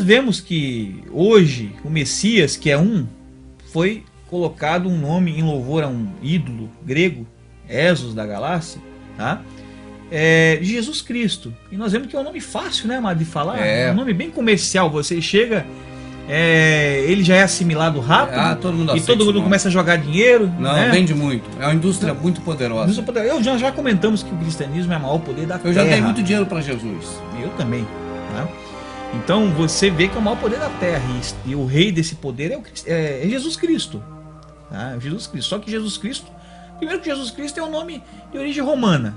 nós vemos que hoje o Messias, que é foi colocado um nome em louvor a um ídolo grego, Esos da Galácia, tá? Jesus Cristo. E nós vemos que é um nome fácil, né, amado, de falar. É um nome bem comercial. Você chega, ele já é assimilado rápido, todo mundo e todo mundo começa a jogar dinheiro. Não, né? Vende muito. É uma indústria muito poderosa. Já comentamos que o cristianismo é o maior poder da terra. Eu já dei muito dinheiro para Jesus. Eu também. Tá? Então você vê que é o maior poder da terra. E o rei desse poder é Jesus Cristo. Tá? Jesus Cristo. Só que Jesus Cristo, primeiro que Jesus Cristo é um nome de origem romana.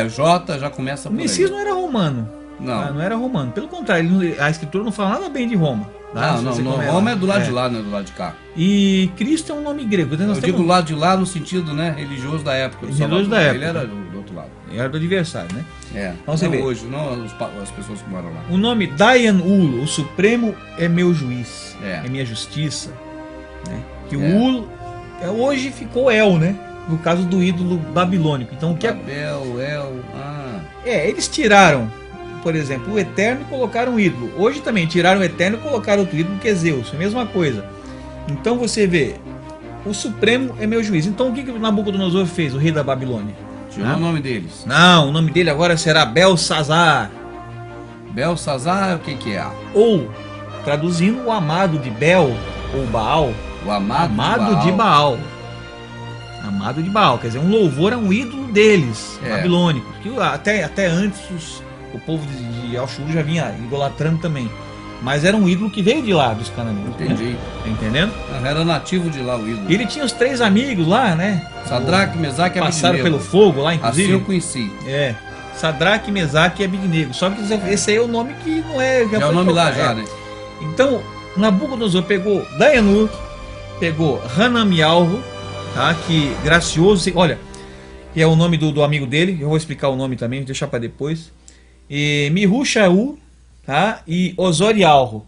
J já começa por aí. O Messias não era romano. Não era romano. Pelo contrário, a escritura não fala nada bem de Roma. Tá? Não, Roma é do lado de lá, não é do lado de cá. E Cristo é um nome grego. Eu digo do lado de lá no sentido, né, religioso da época. Religioso da época. Ele era do outro lado. Ele era do adversário, né? Então você vê. Hoje, não as pessoas que moram lá. O nome Dayan Ul, o Supremo é meu juiz, é minha justiça. Né? Que o Ul hoje ficou El, né? No caso do ídolo babilônico. Então o que eles tiraram, por exemplo, o Eterno e colocaram um ídolo. Hoje também tiraram o Eterno e colocaram outro ídolo que é Zeus, a mesma coisa. Então você vê, o Supremo é meu juiz. Então o que Nabucodonosor fez, o rei da Babilônia? Tirou o nome deles. Não, o nome dele agora será Belsazar. Belsazar, o que é? Ou, traduzindo, o amado de Bel ou Baal. O amado de Baal. Amado de Baal, quer dizer, um louvor a um ídolo deles, babilônico. Que até antes o povo de Al-Shur já vinha idolatrando também. Mas era um ídolo que veio de lá, dos cananeus. Entendi. Né? Tá entendendo? Era nativo de lá o ídolo. Ele tinha os 3 amigos lá, né? Sadraque, Mesaque e Abednego. Passaram pelo fogo lá, inclusive. Assim eu conheci. Sadraque, Mesaque e Abednego. Só que esse aí é o nome que não é... Já é o nome lá já, né? Então, Nabucodonosor pegou Dayanur, pegou Hanamialro, tá? Que gracioso, olha, que é o nome do amigo dele, eu vou explicar o nome também, vou deixar para depois. E Mihushaú, tá? E Osorialro.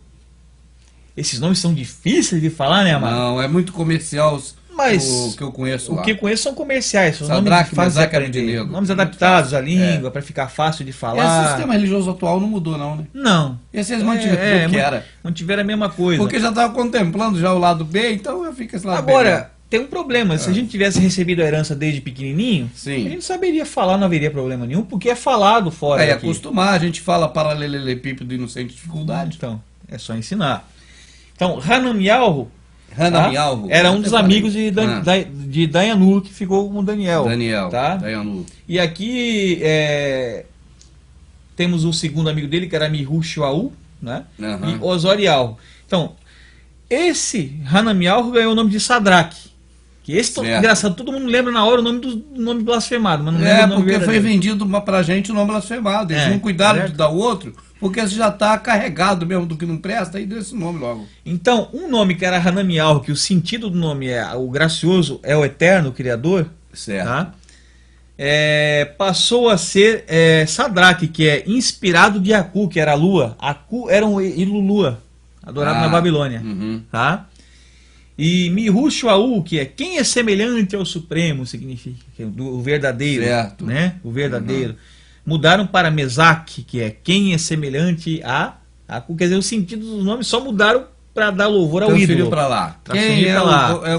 Esses nomes são difíceis de falar, né, amado? Não, é muito comercial. Mas o que eu conheço lá. O que eu conheço são comerciais, são Sadraque, nomes fáceis de aprender. Nomes adaptados à língua, para ficar fácil de falar. Esse sistema religioso atual não mudou não, né? Não. Esse eles mantiveram o que era. Mantiveram a mesma coisa. Porque já estava contemplando já o lado B, então eu fico esse lado B. Agora, tem um problema, se a gente tivesse recebido a herança desde pequenininho, sim, a gente saberia falar, não haveria problema nenhum, porque é falado fora daqui. Acostumar, a gente fala paralelepípedo e não sente dificuldade. Então, é só ensinar. Então, Hanamialro era um dos amigos de Dayanur, que ficou com Daniel. Tá? Dayanur. E aqui temos o segundo amigo dele, que era Mihushaú, né? E Osorialro. Então, esse Hanamialro ganhou o nome de Sadraque. Que esse, engraçado, todo mundo lembra na hora o nome do nome blasfemado, mas não lembra o nome porque verdadeiro. Foi vendido pra gente o nome blasfemado. Eles não cuidaram de dar outro, porque esse já está carregado mesmo do que não presta, aí deu esse nome logo. Então, um nome que era Hanamialro, que o sentido do nome é o gracioso, é o eterno, o criador, tá? Passou a ser Sadraque, que é inspirado de Aku, que era a lua. Aku era um ídolo lua, adorado na Babilônia. Tá? E Mihushaú, que é quem é semelhante ao Supremo, significa o verdadeiro, né? O verdadeiro. Mudaram para Mesaque, que é quem é semelhante a Aku. Quer dizer, o sentido dos nomes só mudaram para dar louvor ao ídolo. Para lá.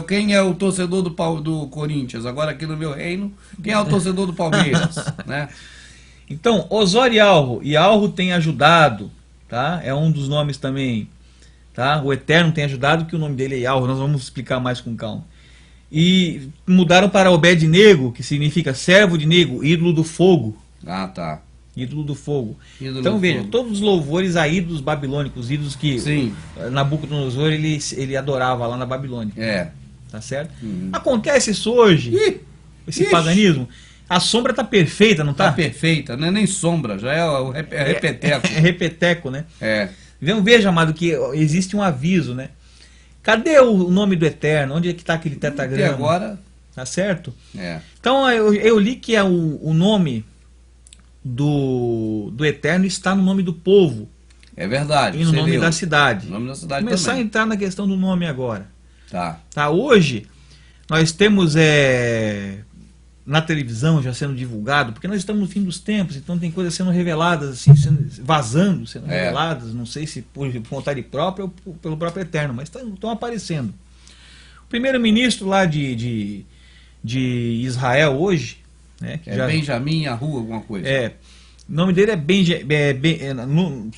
Quem é o torcedor do Corinthians? Agora aqui no meu reino, quem é o torcedor do Palmeiras? Né? Então, Osorialro e Alro tem ajudado, tá? É um dos nomes também. Tá? O Eterno tem ajudado, que o nome dele é Alro, nós vamos explicar mais com calma. E mudaram para Obed-Nego, que significa servo de Nego, ídolo do fogo. Tá. Ídolo do fogo. Então veja, todos os louvores a ídolos babilônicos, ídolos que Nabucodonosor ele adorava lá na Babilônia. Tá certo? Acontece isso hoje, esse paganismo. A sombra tá perfeita, não tá? Tá perfeita, não é nem sombra, já é repeteco. É repeteco, né? Veja, amado, que existe um aviso, né? Cadê o nome do Eterno? Onde é que está aquele tetagrama? E agora? Tá certo? Então eu li que o nome do Eterno está no nome do povo. É verdade. E no nome da cidade. No nome da cidade começar também. A entrar na questão do nome agora. Tá. Hoje nós temos na televisão já sendo divulgado, porque nós estamos no fim dos tempos, então tem coisas sendo reveladas, assim, sendo reveladas, não sei se por vontade própria ou pelo próprio Eterno, mas estão aparecendo. O primeiro-ministro lá de Israel hoje, né, que Benjamin Yahu, alguma coisa. O nome dele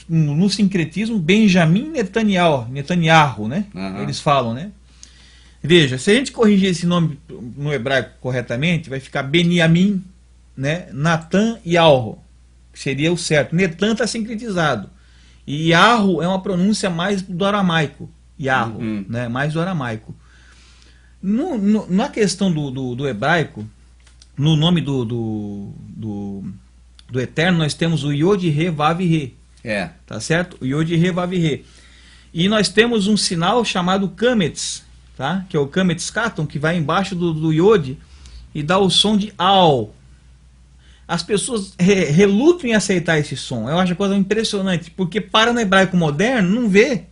no sincretismo, Benjamin Netanyahu, né? Eles falam, né? Veja, se a gente corrigir esse nome no hebraico corretamente, vai ficar Beniamim, né? Natan e Yahu, que seria o certo. Netan está sincretizado. E Yahu é uma pronúncia mais do aramaico. Yahu, né? Mais do aramaico. Na questão do hebraico, no nome do Eterno, nós temos o Yod Re Vav Re. Tá certo? O Yod Re Vav Re. E nós temos um sinal chamado Kametz, tá? Que é o Kametz Katon, que vai embaixo do Yod e dá o som de Al. As pessoas relutam em aceitar esse som. Eu acho a coisa impressionante, porque para no hebraico moderno, não vê.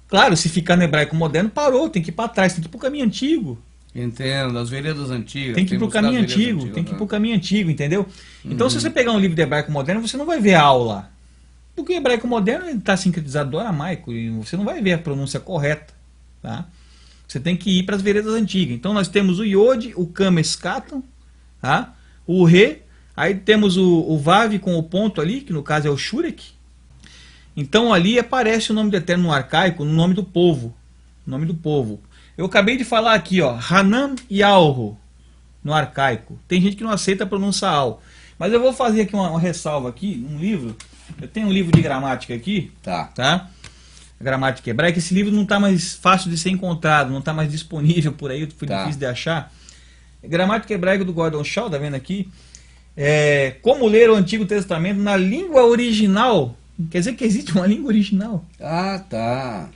Claro, se ficar no hebraico moderno, parou, tem que ir para trás, tem que ir para o caminho antigo. Entendo, as veredas antigas. Tem que ir para o caminho antigo, tem que ir para o caminho antigo, entendeu? Então, se você pegar um livro de hebraico moderno, você não vai ver aula. Porque o hebraico moderno está sincretizado do aramaico e você não vai ver a pronúncia correta, tá? Você tem que ir para as veredas antigas. Então, nós temos o Yod, o Kames Katon, tá? O Re, aí temos o Vav com o ponto ali, que no caso é o Shurek. Então, ali aparece o nome do Eterno no arcaico, no nome do povo. Nome do povo. Eu acabei de falar aqui, ó, Hanan Yahu, no arcaico. Tem gente que não aceita a pronúncia Al. Mas eu vou fazer aqui uma ressalva aqui, um livro. Eu tenho um livro de gramática aqui, tá? Gramática hebraica. Esse livro não está mais fácil de ser encontrado, não está mais disponível por aí, foi difícil de achar. Gramática hebraica do Gordon Shaw, tá vendo aqui? Como ler o Antigo Testamento na língua original. Quer dizer que existe uma língua original. Tá.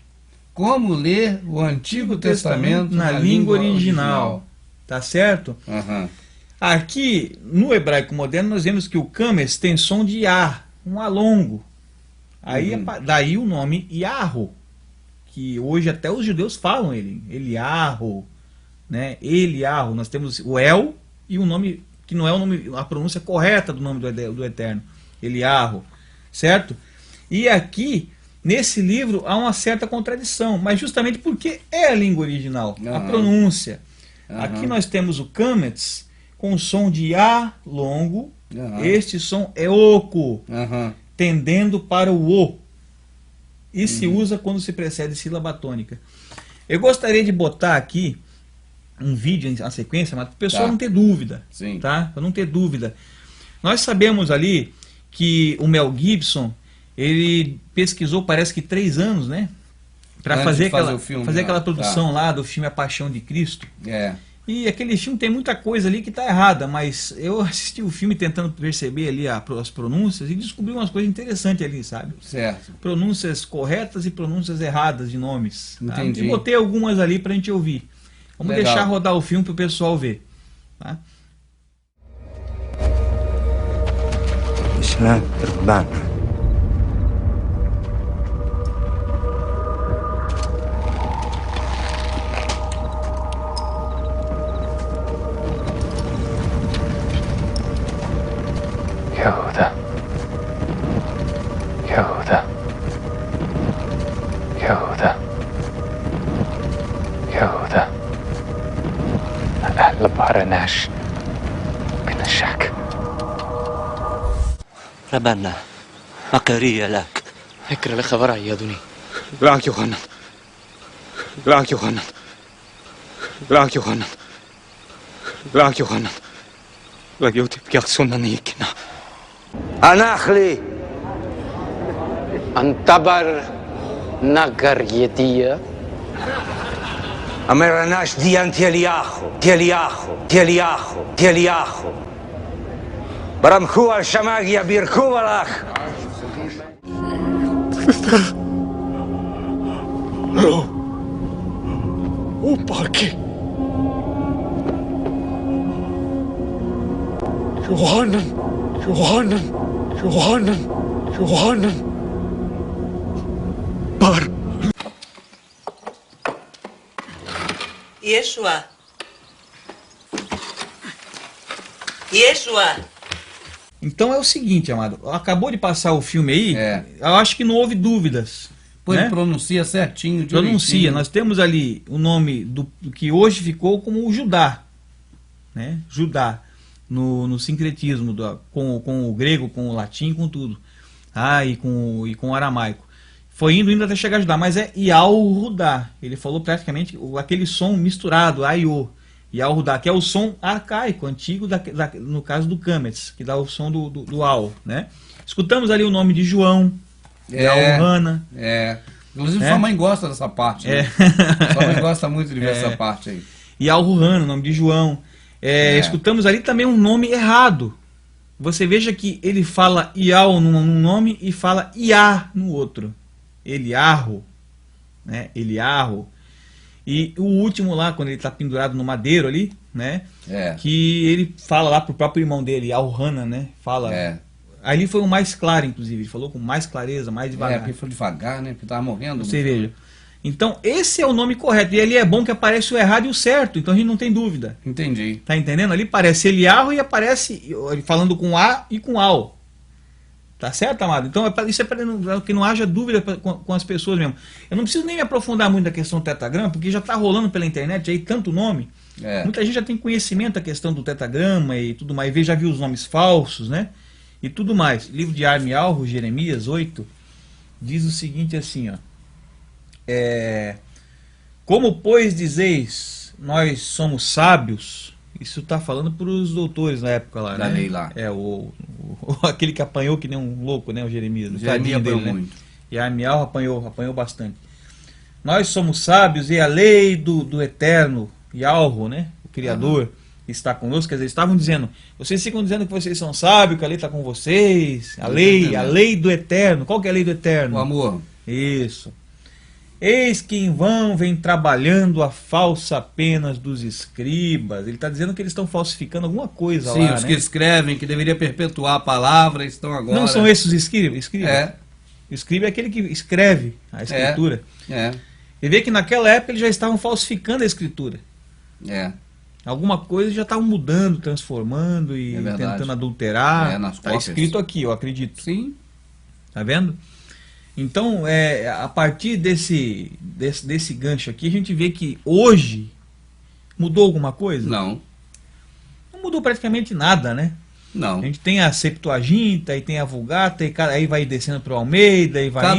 Como ler o Antigo Testamento na língua original. Tá certo? Aqui, no hebraico moderno, nós vemos que o Kames tem som de A, um A longo. Aí, daí o nome Yahu, que hoje até os judeus falam Eliyahu, né? Eliyahu. Nós temos o El e o nome, que não é o nome, a pronúncia correta do nome do Eterno. Eliyahu, certo? E aqui, nesse livro, há uma certa contradição, mas justamente porque é a língua original, a pronúncia. Aqui nós temos o Kametz com o som de A longo, este som é oco, tendendo para o O. E se usa quando se precede sílaba tônica. Eu gostaria de botar aqui um vídeo na sequência, mas para o pessoal não ter dúvida. Tá? Para não ter dúvida. Nós sabemos ali que o Mel Gibson, ele pesquisou, parece que 3 anos, né? Para fazer aquela produção lá do filme A Paixão de Cristo. E aquele filme tem muita coisa ali que está errada, mas eu assisti o filme tentando perceber ali as pronúncias e descobri umas coisas interessantes ali, sabe? Certo. Pronúncias corretas e pronúncias erradas de nomes. Tá? Entendi. E botei algumas ali para a gente ouvir. Vamos deixar rodar o filme para o pessoal ver. Tá? يهوذا يهوذا يهوذا يهوذا أهل بارناش من الشك ربنا مكرية لك اكر لخبر عيادني راك يوحنا راك يوحنا راك يوحنا راك يوحنا راك يوتي بيقصونا نيكنا أناخلي انتبر نقر يدية أمرناش ديان تيلياخو برمخو الشماغيا بيركو الأخ وباكي يوحنا بار ישוע. Yeshua. Então é o seguinte, amado, acabou de passar o filme aí, É. eu acho que não houve dúvidas. Pô, ele né? pronuncia certinho, Pronuncia, direitinho. nós temos ali o nome do que hoje ficou como o Judá, né? Judá, no sincretismo, com o grego, com o latim, com tudo, e com o aramaico. Foi indo até chegar a Judá, mas é Yahudá. Ele falou praticamente aquele som misturado, Aiô. Yahudá, que é o som arcaico, antigo, no caso do Kametz, que dá o som do Al, né? Escutamos ali o nome de João, Yahuana. Inclusive sua mãe gosta dessa parte. Né? Sua mãe gosta muito de ver essa parte aí. Yahuana, o nome de João. Escutamos ali também um nome errado. Você veja que ele fala Ial num nome e fala Iá no outro. Eliarro, né? Eliarro. E o último lá, quando ele está pendurado no madeiro ali, né? Que ele fala lá pro próprio irmão dele, Alhana, né? Fala. Ali foi o mais claro, inclusive. Ele falou com mais clareza, mais devagar. Porque foi devagar, né? Porque tava morrendo. Você veja. Então, esse é o nome correto. E ali é bom que aparece o errado e o certo. Então a gente não tem dúvida. Entendi. Tá entendendo? Ali parece Eliarro e aparece falando com A e com Al. Tá certo, amado? Então isso é para que não haja dúvida com as pessoas mesmo. Eu não preciso nem me aprofundar muito na questão do tetagrama, porque já está rolando pela internet aí tanto nome. Muita gente já tem conhecimento da questão do tetagrama e tudo mais. Já viu os nomes falsos, né? E tudo mais. Livro de Armialro, Jeremias 8, diz o seguinte assim, ó. Como, pois, dizeis, nós somos sábios... Isso está falando para os doutores na época lá, da né? lei lá. Aquele que apanhou que nem um louco, né? O Jeremias. O Jeremias apanhou dele, muito. Né? E a Armial apanhou bastante. Nós somos sábios e a lei do Eterno, Yahweh, né? O Criador, está conosco. Quer dizer, estavam dizendo, vocês ficam dizendo que vocês são sábios, que a lei está com vocês. A lei do Eterno. Qual que é a lei do Eterno? O amor. Isso. Eis que em vão vem trabalhando a falsa penas dos escribas. Ele está dizendo que eles estão falsificando alguma coisa lá. Sim, os que escrevem, que deveria perpetuar a palavra, estão agora... Não são esses os escribas? O escriba é aquele que escreve a escritura. E vê que naquela época eles já estavam falsificando a escritura. Alguma coisa já estavam mudando, transformando e tentando adulterar. Está escrito aqui, eu acredito. Sim. Tá vendo? Então, a partir desse gancho aqui, a gente vê que hoje mudou alguma coisa? Não. Não mudou praticamente nada, né? Não. A gente tem a Septuaginta, aí tem a Vulgata, aí vai descendo para o Almeida, e vai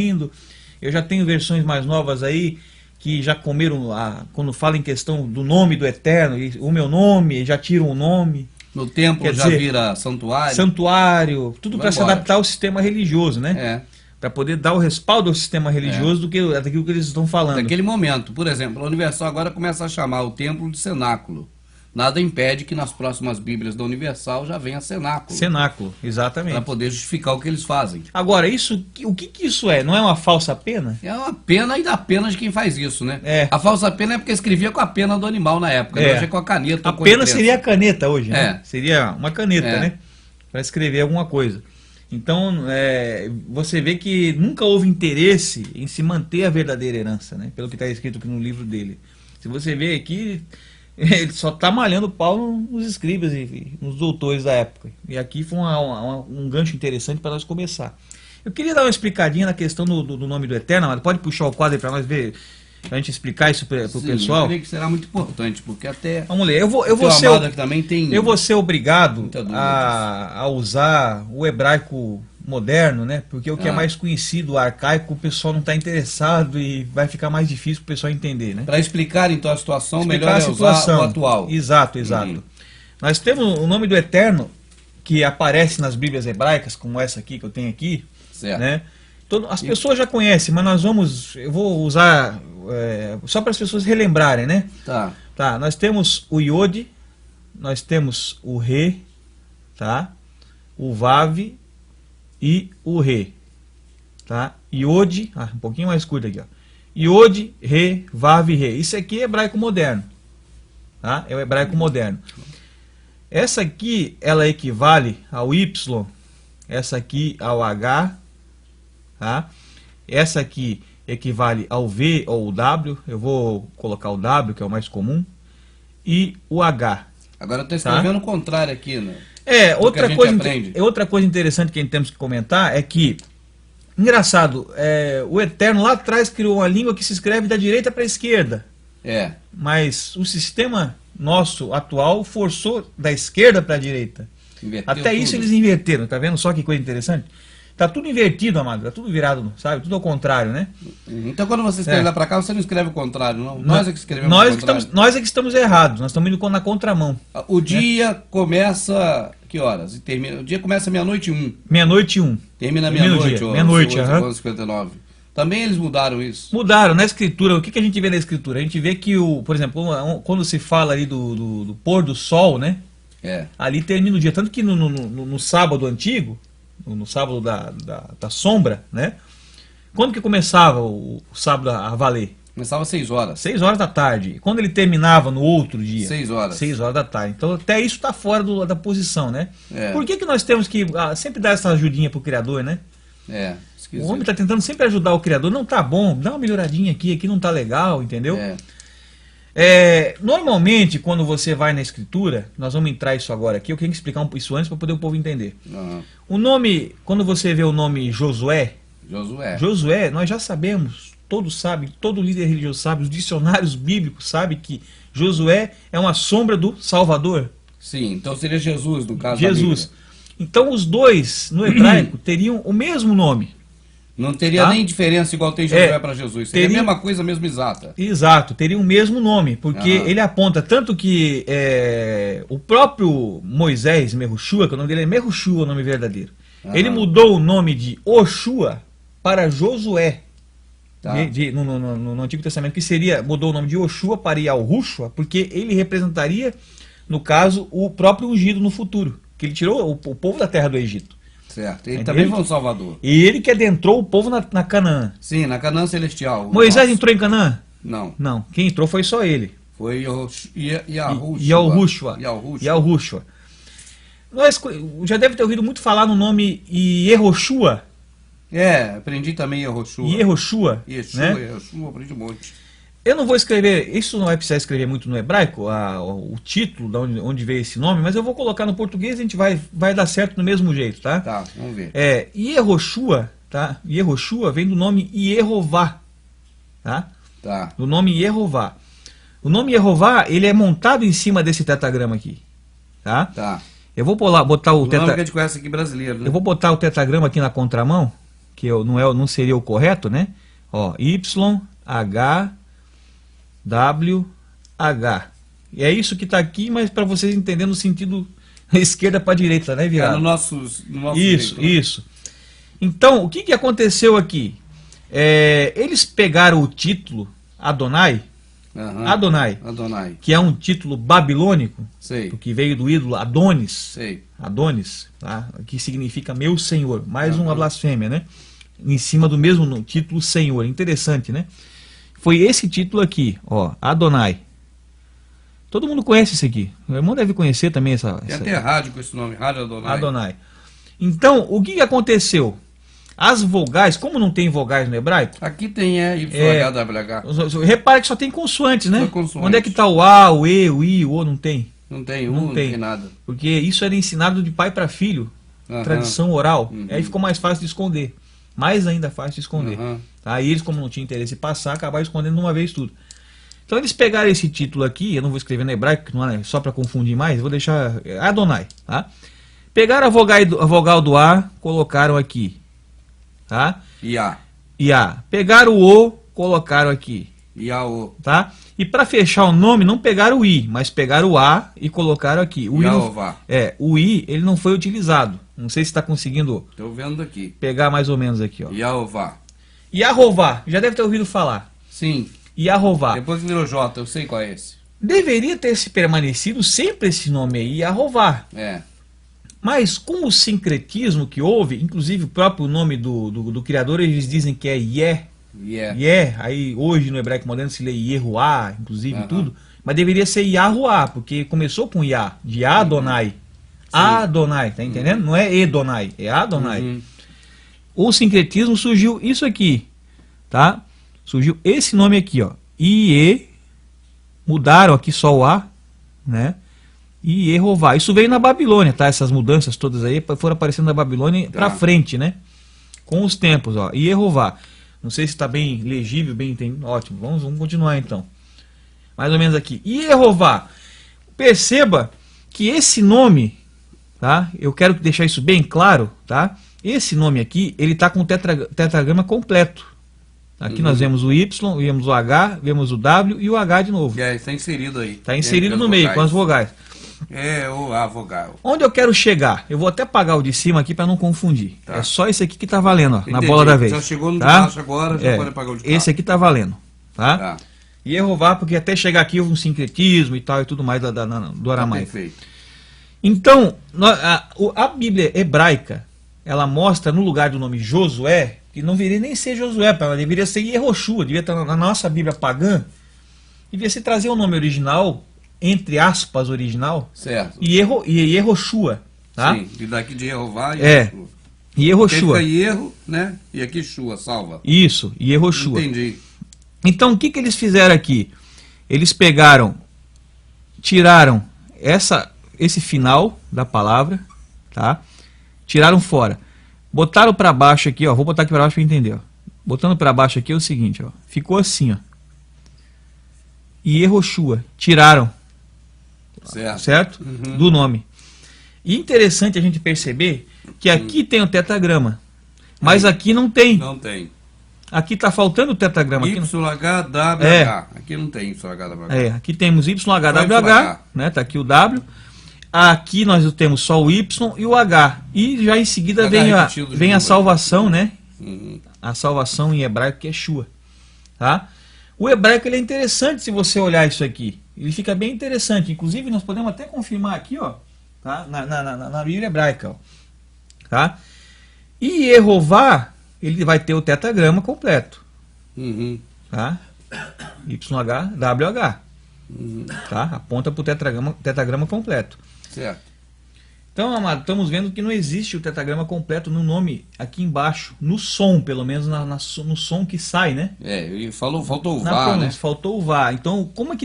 indo. Eu já tenho versões mais novas aí, que já comeram, quando fala em questão do nome do Eterno, o meu nome, já tiram o nome. No templo já vira santuário. Santuário, tudo para se adaptar ao sistema religioso, né? Para poder dar o respaldo ao sistema religioso daquilo que eles estão falando. Naquele momento, por exemplo, a Universal agora começa a chamar o templo de cenáculo. Nada impede que nas próximas Bíblias da Universal já venha cenáculo. Cenáculo, exatamente. Para poder justificar o que eles fazem. Agora, o que isso é? Não é uma falsa pena? É uma pena e dá pena de quem faz isso, né? A falsa pena é porque escrevia com a pena do animal na época. Hoje é com a caneta. A pena seria a caneta hoje, né? Seria uma caneta, né? Para escrever alguma coisa. Então, você vê que nunca houve interesse em se manter a verdadeira herança, né? Pelo que está escrito aqui no livro dele. Se você vê aqui... Ele só está malhando o pau nos escribas e nos doutores da época. E aqui foi um gancho interessante para nós começar. Eu queria dar uma explicadinha na questão do nome do Eterno, mas pode puxar o quadro aí para nós ver, para a gente explicar isso para o pessoal? Eu creio que será muito importante, porque até... Vamos ler, eu vou ser obrigado a usar o hebraico moderno, né? Porque o que é mais conhecido, o arcaico, o pessoal não está interessado e vai ficar mais difícil para o pessoal entender, né? Para explicar então a situação, melhor é usar o atual. Exato. Nós temos o nome do Eterno que aparece nas Bíblias hebraicas, como essa aqui que eu tenho aqui, né? As pessoas já conhecem, mas eu vou usar só para as pessoas relembrarem, né? Tá. Nós temos o Iode, nós temos o Re, tá? O Vav e o Re, tá? Iode, um pouquinho mais curto aqui, ó. Iode, Re, Vav, Re. Isso aqui é hebraico moderno, tá? É o hebraico moderno. Essa aqui, ela equivale ao Y, essa aqui ao H, tá? Essa aqui equivale ao V ou ao W, eu vou colocar o W, que é o mais comum, e o H. Agora está escrevendo o contrário aqui, né? Outra coisa interessante que a gente temos que comentar é que, engraçado, o Eterno lá atrás criou uma língua que se escreve da direita para a esquerda. Mas o sistema nosso atual forçou da esquerda para a direita. Inverteu Até tudo. isso eles inverteram, tá vendo só que coisa interessante? Tá tudo invertido, amado, tá tudo virado, sabe? Tudo ao contrário, né? Então quando você escreve lá para cá, você não escreve o contrário, não? Nós é que escrevemos o contrário. Nós é que estamos errados, nós estamos indo na contramão. O dia começa... Que horas? E termina, o dia começa meia-noite e 1. Meia-noite e 1. Termina meia-noite. Meia-noite, aham. 11h59. Também eles mudaram isso. Mudaram, na escritura, o que a gente vê na escritura? A gente vê que, por exemplo, quando se fala ali do pôr do sol, né? Ali termina o dia. Tanto que no sábado antigo, no sábado da sombra, né? Quando que começava o sábado a valer? Começava às 6 horas. 6 horas da tarde. Quando ele terminava no outro dia? 6 horas. 6 horas da tarde. Então até isso está fora da posição, né? Por que nós temos que sempre dar essa ajudinha pro Criador, né? Esquisito. O homem está tentando sempre ajudar o Criador. Não tá bom, dá uma melhoradinha aqui não tá legal, entendeu? Normalmente, quando você vai na escritura, nós vamos entrar isso agora aqui, eu quero explicar isso antes para poder o povo entender. O nome, quando você vê o nome Josué, nós já sabemos, todos sabem, todo líder religioso sabe, os dicionários bíblicos sabem que Josué é uma sombra do Salvador. Sim, então seria Jesus no caso. Jesus. Então os dois, no hebraico, teriam o mesmo nome. Não teria nem diferença igual tem Josué para Jesus. Seria a mesma coisa, mesmo exata. Exato, teria o mesmo nome, porque ele aponta tanto que o próprio Moisés, Merushua, que o nome dele é Merushua, o nome verdadeiro, ele mudou o nome de Oshua para Josué. No Antigo Testamento, que mudou o nome de Oshua para Yahushua, porque ele representaria, no caso, o próprio ungido no futuro, que ele tirou o povo da terra do Egito. Certo, ele também foi um salvador. E ele que adentrou o povo na Canaã. Sim, na Canaã celestial. Moisés entrou em Canaã? Não. Não, quem entrou foi só ele. Foi Yahushua. Nós já deve ter ouvido muito falar no nome Yehoshua. Aprendi também Yehoshua. Yehoshua, aprendi um monte. Eu não vou escrever, isso não vai precisar escrever muito no hebraico, o título de onde veio esse nome, mas eu vou colocar no português e a gente vai dar certo do mesmo jeito, tá? Tá, vamos ver. Yehoshua, tá? Yehoshua vem do nome Yehová, tá? Tá. Do nome Yehová. O nome Yehová, ele é montado em cima desse tetragrama aqui, tá? Tá. Eu vou botar o nome que a gente conhece aqui brasileiro, né? Eu vou botar o tetragrama aqui na contramão, que não seria o correto, né? Ó, YH WH. E é isso que está aqui, mas para vocês entenderem no sentido esquerda para direita, né, virado? No nosso isso, jeito, né? isso. Então, o que aconteceu aqui? Eles pegaram o título Adonai, Adonai, que é um título babilônico, que veio do ídolo Adonis, Adonis, tá? Que significa meu senhor, mais uma blasfêmia, né? Em cima do mesmo título Senhor, interessante, né? Foi esse título aqui, ó, Adonai. Todo mundo conhece esse aqui. O irmão deve conhecer também essa... Tem até rádio com esse nome, Rádio Adonai. Adonai. Então, o que aconteceu? As vogais, como não tem vogais no hebraico... Aqui tem YHWH. Repara que só tem consoantes, né? Consoantes. Onde é que está o A, o E, o I, o O? Não tem. Não tem nada. Porque isso era ensinado de pai para filho. Tradição oral. Aí ficou mais fácil de esconder. Mais ainda fácil de esconder. Aí eles, como não tinham interesse em passar, acabaram escondendo de uma vez tudo. Então eles pegaram esse título aqui, eu não vou escrever no hebraico, não é só para confundir mais, vou deixar Adonai, tá? Pegaram a vogal do A, colocaram aqui, tá? Iá. Pegaram o O, colocaram aqui. Iaô. Tá? E para fechar o nome, não pegaram o I, mas pegaram o A e colocaram aqui. O I, ele não foi utilizado. Não sei se está conseguindo. Estou vendo aqui. Pegar mais ou menos aqui, ó. Yahová. Yahová, já deve ter ouvido falar. Sim. Yahová. Depois virou J, eu sei qual é esse. Deveria ter se permanecido sempre esse nome aí, Yahová. Mas com o sincretismo que houve, inclusive o próprio nome do Criador, eles dizem que é aí hoje no hebraico moderno se lê Yehuá, inclusive tudo, mas deveria ser Yahuá, porque começou com Yah, de Adonai. Adonai, tá entendendo? Não é Edonai, é Adonai. O sincretismo surgiu isso aqui, tá? Surgiu esse nome aqui, ó. Mudaram aqui só o A, né? e Yehová. Isso veio na Babilônia, tá? Essas mudanças todas aí foram aparecendo na Babilônia pra frente, né? Com os tempos, ó. E Yehová. Não sei se está bem legível, bem entendido. Ótimo, vamos continuar então. Mais ou menos aqui. E Yehová. Perceba que esse nome, tá? Eu quero deixar isso bem claro, tá? Esse nome aqui, ele está com o tetragrama completo. Aqui nós vemos o Y, vemos o H, vemos o W e o H de novo. Está inserido aí. Está inserido no meio, com as vogais. A vogal. Onde eu quero chegar? Eu vou até apagar o de cima aqui para não confundir. Tá. É só esse aqui que está valendo, ó, na Entendi. bola da vez. Já chegou no de tá? baixo agora, já pode apagar o de cá. Esse aqui está valendo. Tá? Tá. E Yehová, porque até chegar aqui houve um sincretismo e tal e tudo mais do aramaico. Perfeito. Então, a Bíblia hebraica, ela mostra no lugar do nome Josué, que não deveria nem ser Josué, ela deveria ser Yehoshua, devia estar na nossa Bíblia pagã, devia se trazer o nome original, entre aspas, original, Certo. e Yehoshua, tá? Sim, e daqui de Yehová e Yehoshua. Yehoshua. Fica Yerro, né? E aqui Shua, salva. Isso, Yehoshua. Entendi. Então, o que eles fizeram aqui? Eles pegaram, tiraram esse final da palavra, tá? Tiraram fora. Botaram para baixo aqui, ó. Vou botar aqui para baixo para entender, ó. Botando para baixo aqui é o seguinte, ó. Ficou assim, ó. E Yehoshua. Tiraram. Certo? Do nome. E interessante a gente perceber que aqui tem o tetragrama. Mas aqui não tem. Não tem. Aqui está faltando o tetragrama. YHWH. Aqui não tem YHWH. Aqui temos YHWH, né? Tá aqui o W. Aqui nós temos só o Y e o H. E já em seguida vem a salvação, né? A salvação em hebraico que é Shua. Tá? O hebraico ele é interessante se você olhar isso aqui. Ele fica bem interessante. Inclusive nós podemos até confirmar aqui, ó, tá? na Bíblia hebraica. Ó. Tá? E Yehová, ele vai ter o tetragrama completo. Tá? YHWH. Tá? Aponta para o tetragrama completo. Certo. Então, amado, estamos vendo que não existe o tetragrama completo no nome aqui embaixo, no som, pelo menos no som que sai, né? Ele faltou o Vá, né? Faltou o Vá. Então, como é que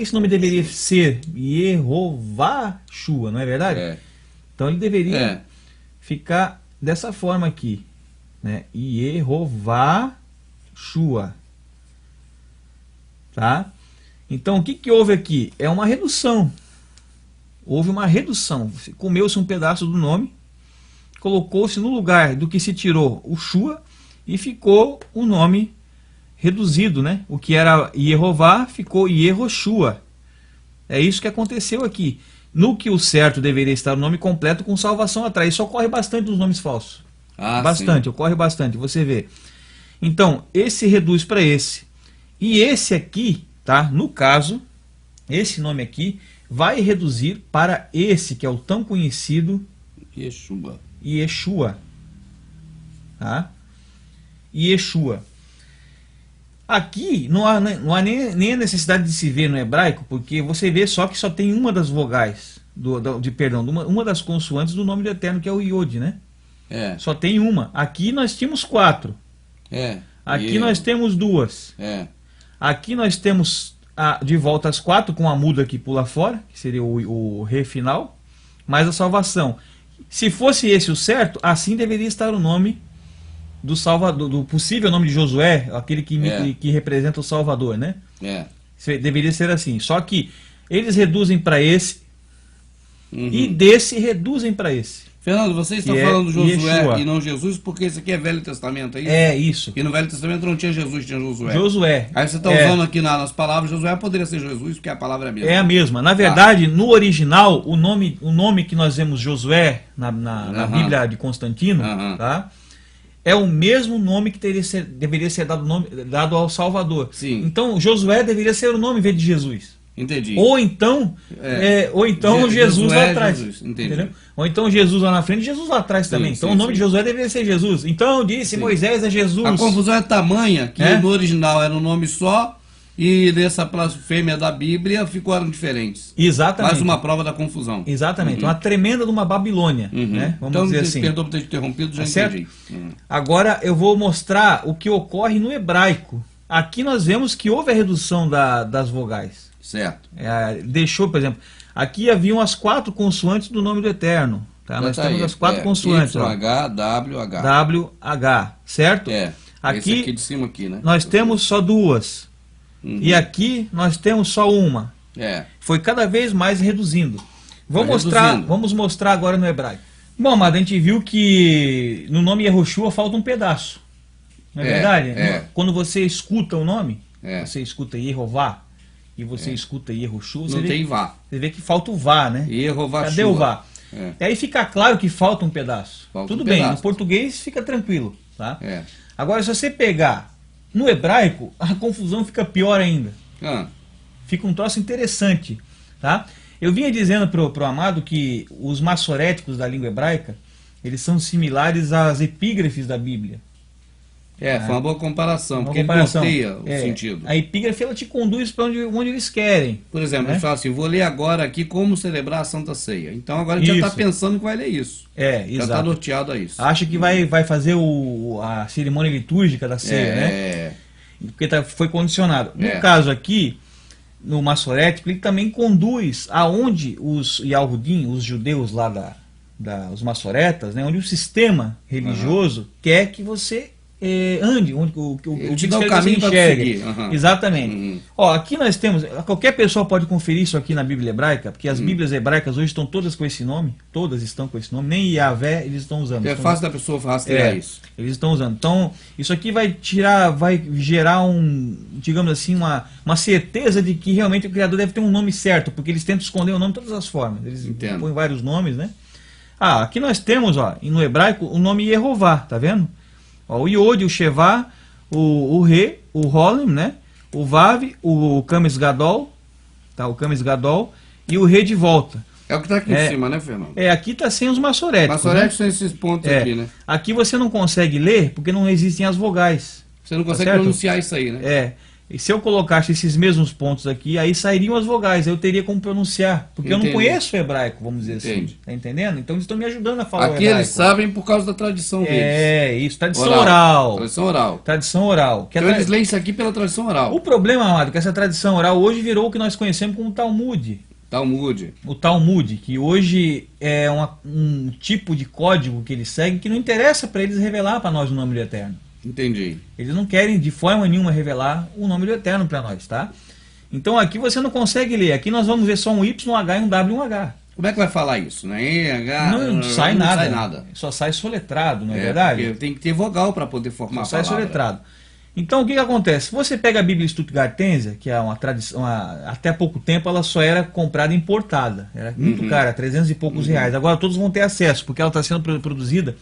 esse nome deveria ser? Yehová Shua, não é verdade? Então ele deveria ficar dessa forma aqui, né? Yehová Shua. Tá? Então, o que houve aqui? É uma redução. Houve uma redução. Comeu-se um pedaço do nome, colocou-se no lugar do que se tirou o Shua e ficou o nome reduzido, né? O que era Yehová ficou Yehoshua. É isso que aconteceu aqui. No que o certo deveria estar o nome completo com salvação atrás. Isso ocorre bastante nos nomes falsos. Bastante, ocorre bastante, você vê. Então, esse reduz para esse. E esse aqui, tá? No caso, esse nome aqui vai reduzir para esse, que é o tão conhecido Yeshua. Tá? Yeshua. Aqui não há nem a necessidade de se ver no hebraico, porque você vê só que só tem uma das vogais, uma das consoantes do nome do Eterno, que é o Yod, né? Só tem uma. Aqui nós tínhamos 4. Aqui nós temos 2. Aqui nós temos de volta as 4 com a muda que pula fora, que seria o Re final, mais a salvação. Se fosse esse o certo, assim deveria estar o nome do Salvador, do possível nome de Josué, aquele que representa o Salvador, né? Deveria ser assim. Só que eles reduzem para esse e desse reduzem para esse. Fernando, você está falando Josué Yeshua. E não Jesus, porque esse aqui é Velho Testamento, é isso? É isso. E no Velho Testamento não tinha Jesus, tinha Josué. Josué. Aí você está usando aqui nas palavras, Josué poderia ser Jesus, porque a palavra é a mesma. É a mesma. Na verdade, no original, o nome que nós vemos Josué na Bíblia de Constantino, tá? É o mesmo nome que deveria ser dado ao Salvador. Sim. Então, Josué deveria ser o nome em vez de Jesus. Entendi. Ou então Jesus lá atrás. Entendeu? Ou então Jesus lá na frente e Jesus lá atrás também. Então o nome de Josué deveria ser Jesus. Então disse Moisés a Jesus. A confusão é tamanha que no original era um nome só e nessa blasfêmia da Bíblia ficaram diferentes. Exatamente. Mais uma prova da confusão. Exatamente. Uma tremenda de uma Babilônia. Né? Vamos dizer assim. Perdão por ter interrompido, já entendi. Agora eu vou mostrar o que ocorre no hebraico. Aqui nós vemos que houve a redução das vogais. Certo. Deixou, por exemplo, Aqui haviam as 4 consoantes do nome do Eterno. Tá? Nós temos as 4 consoantes. H, W, H. W, H, certo? Esse aqui de cima aqui, né? Nós temos só 2. E aqui nós temos só uma. Foi cada vez mais reduzindo. Vamos mostrar agora no hebraico. Bom, amado, a gente viu que no nome Yehoshua falta um pedaço. Não é verdade? Quando você escuta o nome, você escuta Yehová e você escuta Yehoshua, não tem Vá. Você vê que falta o Vá, né? Yehová. Cadê o Vá? E aí fica claro que falta um pedaço. Tudo bem, pedaço. no português fica tranquilo. Tá? Agora, se você pegar no hebraico, a confusão fica pior ainda. Fica um troço interessante. Tá? Eu vinha dizendo pro amado que os maçoréticos da língua hebraica, eles são similares às epígrafes da Bíblia. Foi uma boa comparação, porque ele norteia o sentido. A epígrafe, ela te conduz para onde eles querem. Por exemplo, ele fala assim, vou ler agora aqui como celebrar a Santa Ceia. Então agora a gente já está pensando que vai ler isso. Exato. Já está norteado a isso. Acha que vai fazer a cerimônia litúrgica da ceia, né? Porque foi condicionado. No caso aqui, no maçorético, ele também conduz aonde os Yahudim, os judeus lá os maçoretas, né, onde o sistema religioso quer que você ande, onde o te dá o caminho para seguir. Exatamente. Ó, aqui nós temos, qualquer pessoa pode conferir isso aqui na Bíblia hebraica, porque as Bíblias hebraicas hoje estão todas com esse nome, todas estão com esse nome, nem Yahvé eles estão usando. É fácil da pessoa rastrear isso. Eles estão usando. Então, isso aqui vai gerar digamos assim, uma certeza de que realmente o Criador deve ter um nome certo, porque eles tentam esconder o nome de todas as formas. Eles põem vários nomes, né? Aqui nós temos, ó, no hebraico, o nome Yehová, tá vendo? O Iod, o Shevá, o Re, o Rolim, né? O Vav, o Kames Gadol, tá? O Kames Gadol e o Re de volta. É o que está aqui em cima, né, Fernando? Aqui está sem os maçoréticos. Maçoréticos são esses pontos aqui, né? Aqui você não consegue ler porque não existem as vogais. Você não consegue pronunciar isso aí, né? E se eu colocasse esses mesmos pontos aqui, aí sairiam as vogais, eu teria como pronunciar. Porque eu não conheço o hebraico, vamos dizer assim. Tá entendendo? Então eles estão me ajudando a falar o hebraico. Aqui eles sabem por causa da tradição deles. Isso, tradição oral. Tradição oral. Tradição oral. Então eles leem isso aqui pela tradição oral. O problema, amado, é que essa tradição oral hoje virou o que nós conhecemos como Talmud. O Talmud, que hoje é um tipo de código que eles seguem que não interessa para eles revelar para nós o nome do Eterno. Entendi. Eles não querem de forma nenhuma revelar o nome do Eterno para nós, tá? Então aqui você não consegue ler. Aqui nós vamos ver só um Y, um H e um W e um H. Como é que vai falar isso? Não sai nada. Só sai soletrado, não é verdade? Porque tem que ter vogal para poder formar a palavra. Sai soletrado. Então o que acontece? Você pega a Bíblia Stuttgartense, que é uma tradição, até há pouco tempo ela só era comprada importada. Era muito cara, 300 e poucos reais. Agora todos vão ter acesso, porque ela está sendo produzida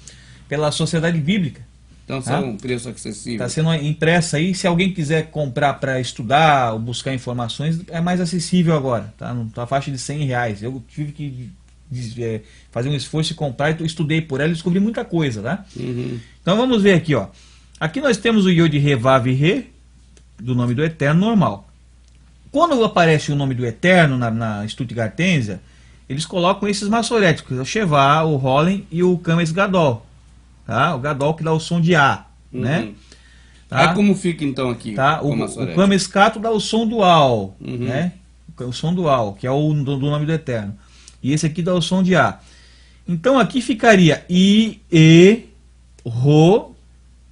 pela Sociedade Bíblica. Então são um preço acessível. Está sendo impressa aí. Se alguém quiser comprar para estudar ou buscar informações, é mais acessível agora. Tá na faixa de 100 reais. Eu tive que fazer um esforço e comprar, então estudei por ela e descobri muita coisa. Tá? Então vamos ver aqui. Ó. Aqui nós temos o Yod Re Vav Re, do nome do Eterno normal. Quando aparece o nome do Eterno na Stuttgartense, eles colocam esses maçoréticos, o Shevá, o Rolim e o Kames Gadol. Tá? O Gadol que dá o som de A, né? Tá? Aí como fica então aqui? Tá? O Kames Kato dá o som do Al, né? O som do Al, que é o do nome do Eterno. E esse aqui dá o som de A. Então aqui ficaria I, E, Ro,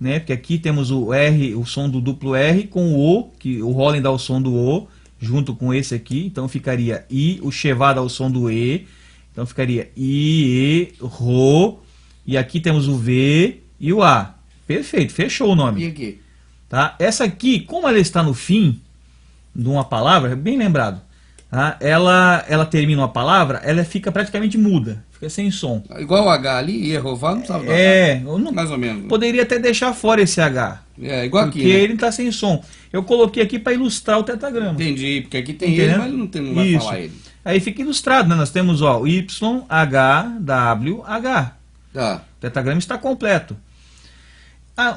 né? Porque aqui temos o R, o som do duplo R com o O, que o Rolim dá o som do O, junto com esse aqui. Então ficaria I, o Shevá dá o som do E. Então ficaria I, E, Ro. E aqui temos o V e o A. Perfeito, fechou o nome. E aqui? Tá? Essa aqui, como ela está no fim de uma palavra, bem lembrado, tá? Ela termina uma palavra, ela fica praticamente muda, fica sem som. Igual o H ali, Yehová, não sabe mais ou menos. Poderia até deixar fora esse H. Igual aqui, porque né? ele está sem som. Eu coloquei aqui para ilustrar o tetragrama. Entendi, porque aqui tem ele, mas não vai falar ele. Aí fica ilustrado, né? Nós temos ó, Y, H, W, H. Tá. O tetragrama está completo.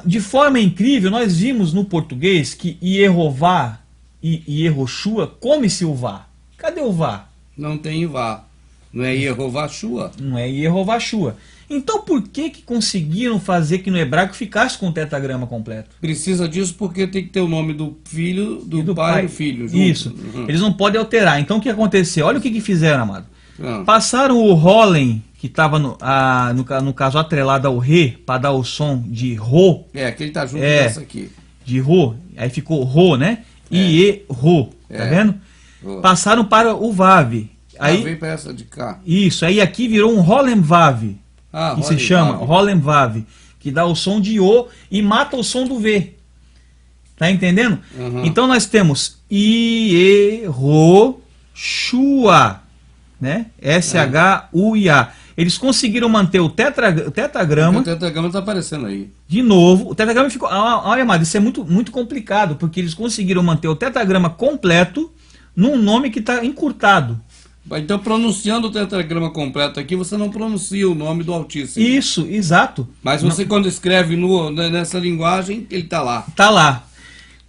De forma incrível, nós vimos no português que Yehová e Yehoshua come-se o Vá. Cadê o Vá? Não tem Vá. Não é Yehová Shua? Não é Yehová Shua. Então por que conseguiram fazer que no hebraico ficasse com o tetragrama completo? Precisa disso porque tem que ter o nome do filho, do pai e do filho. Junto. Isso. Eles não podem alterar. Então o que aconteceu? Olha o que fizeram, amado. Ah. Passaram o Holem, que estava no caso atrelado ao Ré, para dar o som de Rô. Que ele tá junto dessa aqui. De Rô. Aí ficou Rô, né? E Rô. Tá vendo? Passaram para o Vav. Aí veio para essa de cá. Isso. Aí aqui virou um Holem Vav. Que se chama Holem Vav. Que dá o som de O e mata o som do V. Tá entendendo? Então nós temos Ieroshua, né? S-H-U-I-A. Eles conseguiram manter o tetragrama. O tetragrama está aparecendo aí. De novo, o tetragrama ficou... Olha, amado, isso é muito, muito complicado, porque eles conseguiram manter o tetragrama completo num nome que está encurtado. Então, pronunciando o tetragrama completo aqui, você não pronuncia o nome do Altíssimo. Isso, exato. Mas você, quando escreve nessa linguagem, ele está lá. Está lá.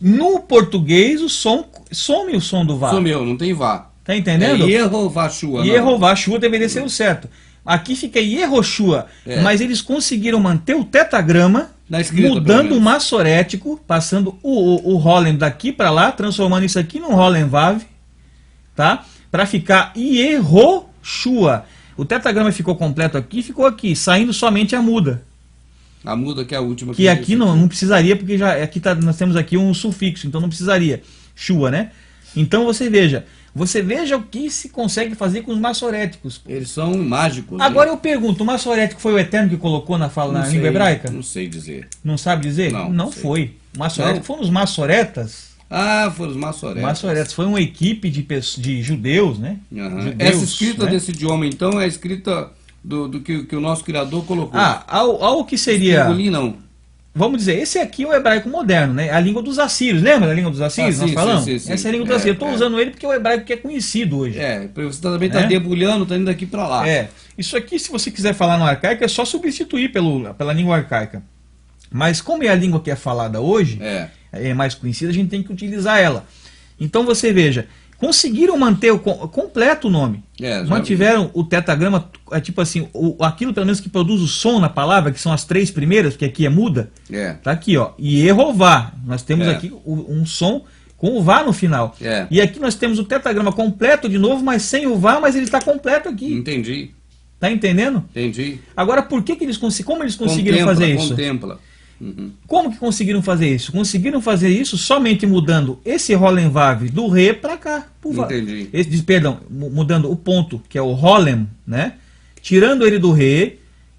No português, o som some o som do Vá. Sumiu, não tem Vá. Tá entendendo? Yehovashua. Yehovashua deveria ser o certo. Aqui fica Yehoshua, mas eles conseguiram manter o tetragrama, mudando o massorético, passando o Holem daqui para lá, transformando isso aqui num Holem Vav, tá? Para ficar Yehoshua. O tetragrama ficou completo aqui, ficou aqui, saindo somente a muda. A muda que é a última. Que aqui não precisaria, porque já aqui nós temos aqui um sufixo, então não precisaria. Shua, né? Então você veja o que se consegue fazer com os massoréticos. Eles são mágicos. Agora eu pergunto, o massorético foi o Eterno que colocou na língua hebraica? Não sei dizer. Não sabe dizer? Não foi. O massorético foram os massoretas. Foram os massoretas. Massoretas foi uma equipe de judeus, né? Judeus, essa escrita desse idioma, então, é a escrita do que o nosso Criador colocou. Algo que seria... não. Vamos dizer, esse aqui é o hebraico moderno, né? A língua dos assírios. Lembra da língua dos assírios? Nós falamos? Sim. Essa é a língua dos assírios. Eu estou usando ele porque é o hebraico que é conhecido hoje. Você também está debulhando, está indo daqui para lá. Isso aqui, se você quiser falar no arcaico, é só substituir pela língua arcaica. Mas como é a língua que é falada hoje, é mais conhecida, a gente tem que utilizar ela. Então você veja, conseguiram manter completo o nome. Mantiveram o tetragrama, tipo assim, aquilo pelo menos que produz o som na palavra, que são as 3 primeiras, porque aqui é muda. Tá aqui, ó. E Yehová. Nós temos aqui um som com o Vá no final. E aqui nós temos o tetragrama completo de novo, mas sem o Vá, mas ele está completo aqui. Entendi. Tá entendendo? Entendi. Agora, como eles conseguiram fazer isso? Contempla. Como que conseguiram fazer isso? Conseguiram fazer isso somente mudando esse Holem Vav do Ré para cá. Entendi. Mudando o ponto, que é o Holem, né? Tirando ele do Ré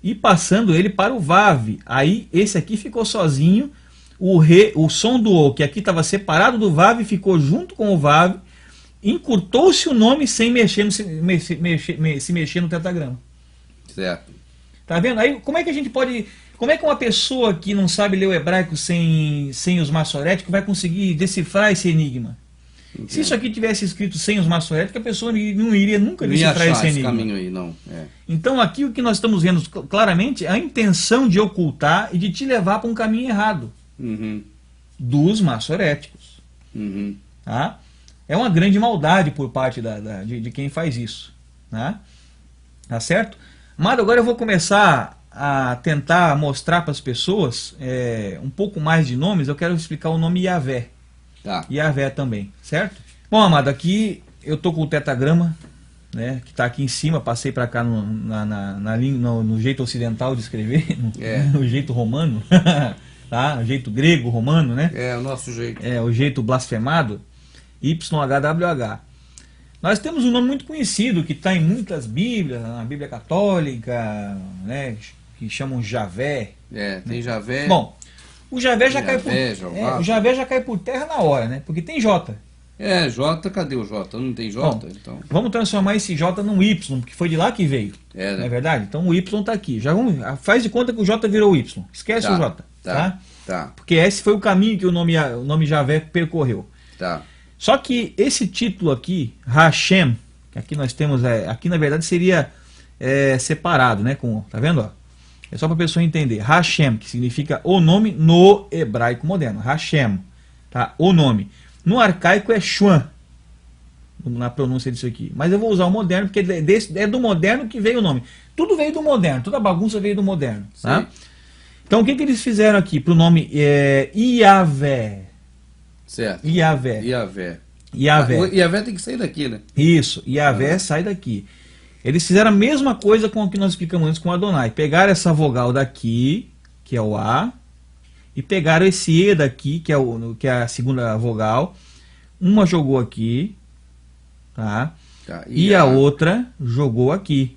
e passando ele para o Vav. Aí esse aqui ficou sozinho. O Ré, o som do O, que aqui estava separado do Vav, ficou junto com o Vav. Encurtou-se o nome sem se mexer no tetragrama. Certo. Tá vendo? Aí como é que a gente pode... Como é que uma pessoa que não sabe ler o hebraico sem os massoréticos vai conseguir decifrar esse enigma? Entendi. Se isso aqui tivesse escrito sem os massoréticos, a pessoa não iria nunca decifrar esse enigma. Caminho aí, não. Então aqui o que nós estamos vendo claramente é a intenção de ocultar e de te levar para um caminho errado dos massoréticos. Tá? É uma grande maldade por parte de quem faz isso. Tá certo? Mas agora eu vou começar a tentar mostrar para as pessoas um pouco mais de nomes. Eu quero explicar o nome Yahvé. Yahvé também, certo? Bom, amado, aqui eu tô com o tetragrama, né, que está aqui em cima. Passei para cá no jeito ocidental de escrever, no jeito romano, tá? O jeito grego, romano, né? É o nosso jeito. O jeito blasfemado, YHWH. Nós temos um nome muito conhecido que está em muitas Bíblias, na Bíblia Católica, né, que chamam Javé. Tem Javé. Bom, o Javé já cai o Javé já cai por terra na hora, né? Porque tem J. J, cadê o J? Não tem J? Bom, então. Vamos transformar esse J num Y, porque foi de lá que veio. Né? Não é verdade? Então o Y está aqui. Faz de conta que o J virou Y. Esquece o J. Tá? Porque esse foi o caminho que o nome Javé percorreu. Só que esse título aqui, Hashem, que aqui nós temos, aqui na verdade seria separado, né? Tá vendo? Ó? É só para a pessoa entender. Hashem, que significa o nome no hebraico moderno. Hashem, tá? O nome. No arcaico é Shuan. na pronúncia disso aqui. Mas eu vou usar o moderno, porque é do moderno que veio o nome. Tudo veio do moderno, toda a bagunça veio do moderno. Tá? Então o que eles fizeram aqui para o nome Iavé? Certo. Iavé. Iavé. Iavé. O Iavé tem que sair daqui, né? Isso, Iavé sai daqui. Eles fizeram a mesma coisa com o que nós explicamos antes com Adonai. Pegaram essa vogal daqui, que é o A, e pegaram esse E daqui, que é a segunda vogal. Uma jogou aqui, tá? E a outra jogou aqui.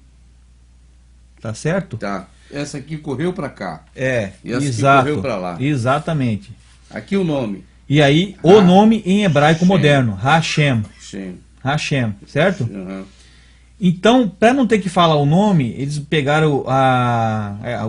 Tá certo? Tá. Essa aqui correu para cá. E essa exato, aqui correu para lá. Exatamente. Aqui o nome. E aí, o nome em hebraico moderno, Hashem. Hashem, certo? Uhum. Então, para não ter que falar o nome, eles pegaram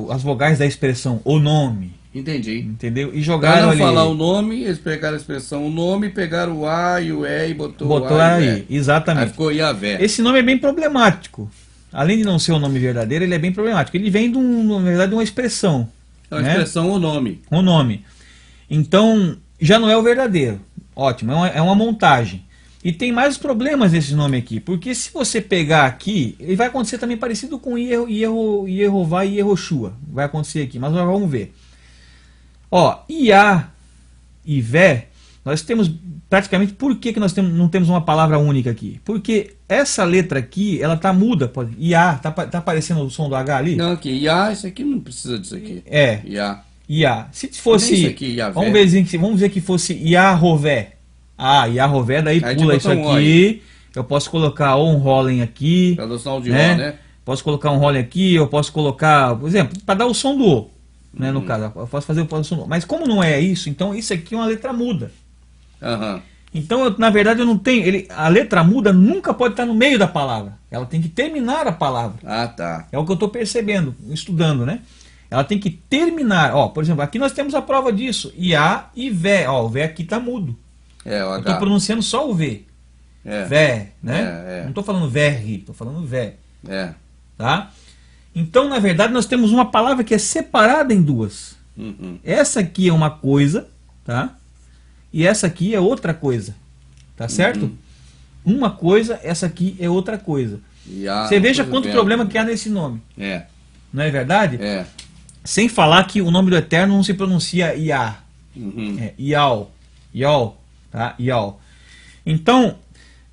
as vogais da expressão o nome. Entendi. Entendeu? E jogaram não ali. falar o nome, eles pegaram a expressão o nome, pegaram o A e o E e botou o A aí, e o E. exatamente. Aí ficou Iavé. Esse nome é bem problemático. Além de não ser o nome verdadeiro, ele é bem problemático. Ele vem, na verdade, de uma expressão. É uma expressão, o nome. O nome. Então, já não é o verdadeiro. Ótimo, é uma montagem. E tem mais problemas nesse nome aqui, porque se você pegar aqui, ele vai acontecer também parecido com Yehová e Yehoshua. Vai acontecer aqui, mas nós vamos ver. Ó, Iá e Vé, nós temos praticamente, por que nós não temos uma palavra única aqui? Porque essa letra aqui, ela tá muda. Iá, tá aparecendo o som do H ali? Não, aqui, Iá, isso aqui não precisa disso aqui. Iá. Se fosse, aqui, vamos dizer que fosse Yahovvé. Yahovvé, daí aí pula isso aqui. Eu posso colocar um Rollen aqui. Para dar o som de né? Ró, né? Posso colocar um Rollen aqui, eu posso colocar, por exemplo, para dar o som do O. Né, no caso, eu posso fazer o som do O. Mas como não é isso, então isso aqui é uma letra muda. Então, na verdade, eu não tenho. A letra muda nunca pode estar no meio da palavra. Ela tem que terminar a palavra. Tá. É o que eu estou percebendo, estudando, né? Ela tem que terminar. Ó, por exemplo, aqui nós temos a prova disso. Iá e Vé. Ó, o Vé aqui está mudo. Eu estou pronunciando só o V. Vé, né? Não estou falando verri, estou falando Vé. Tá? Então, na verdade, nós temos uma palavra que é separada em duas. Essa aqui é uma coisa, tá? E essa aqui é outra coisa. Tá certo? Uma coisa, essa aqui é outra coisa. Você veja quanto problema que há nesse nome. Não é verdade? Sem falar que o nome do Eterno não se pronuncia Iá. Ial. Ial. Tá? Ial. Então,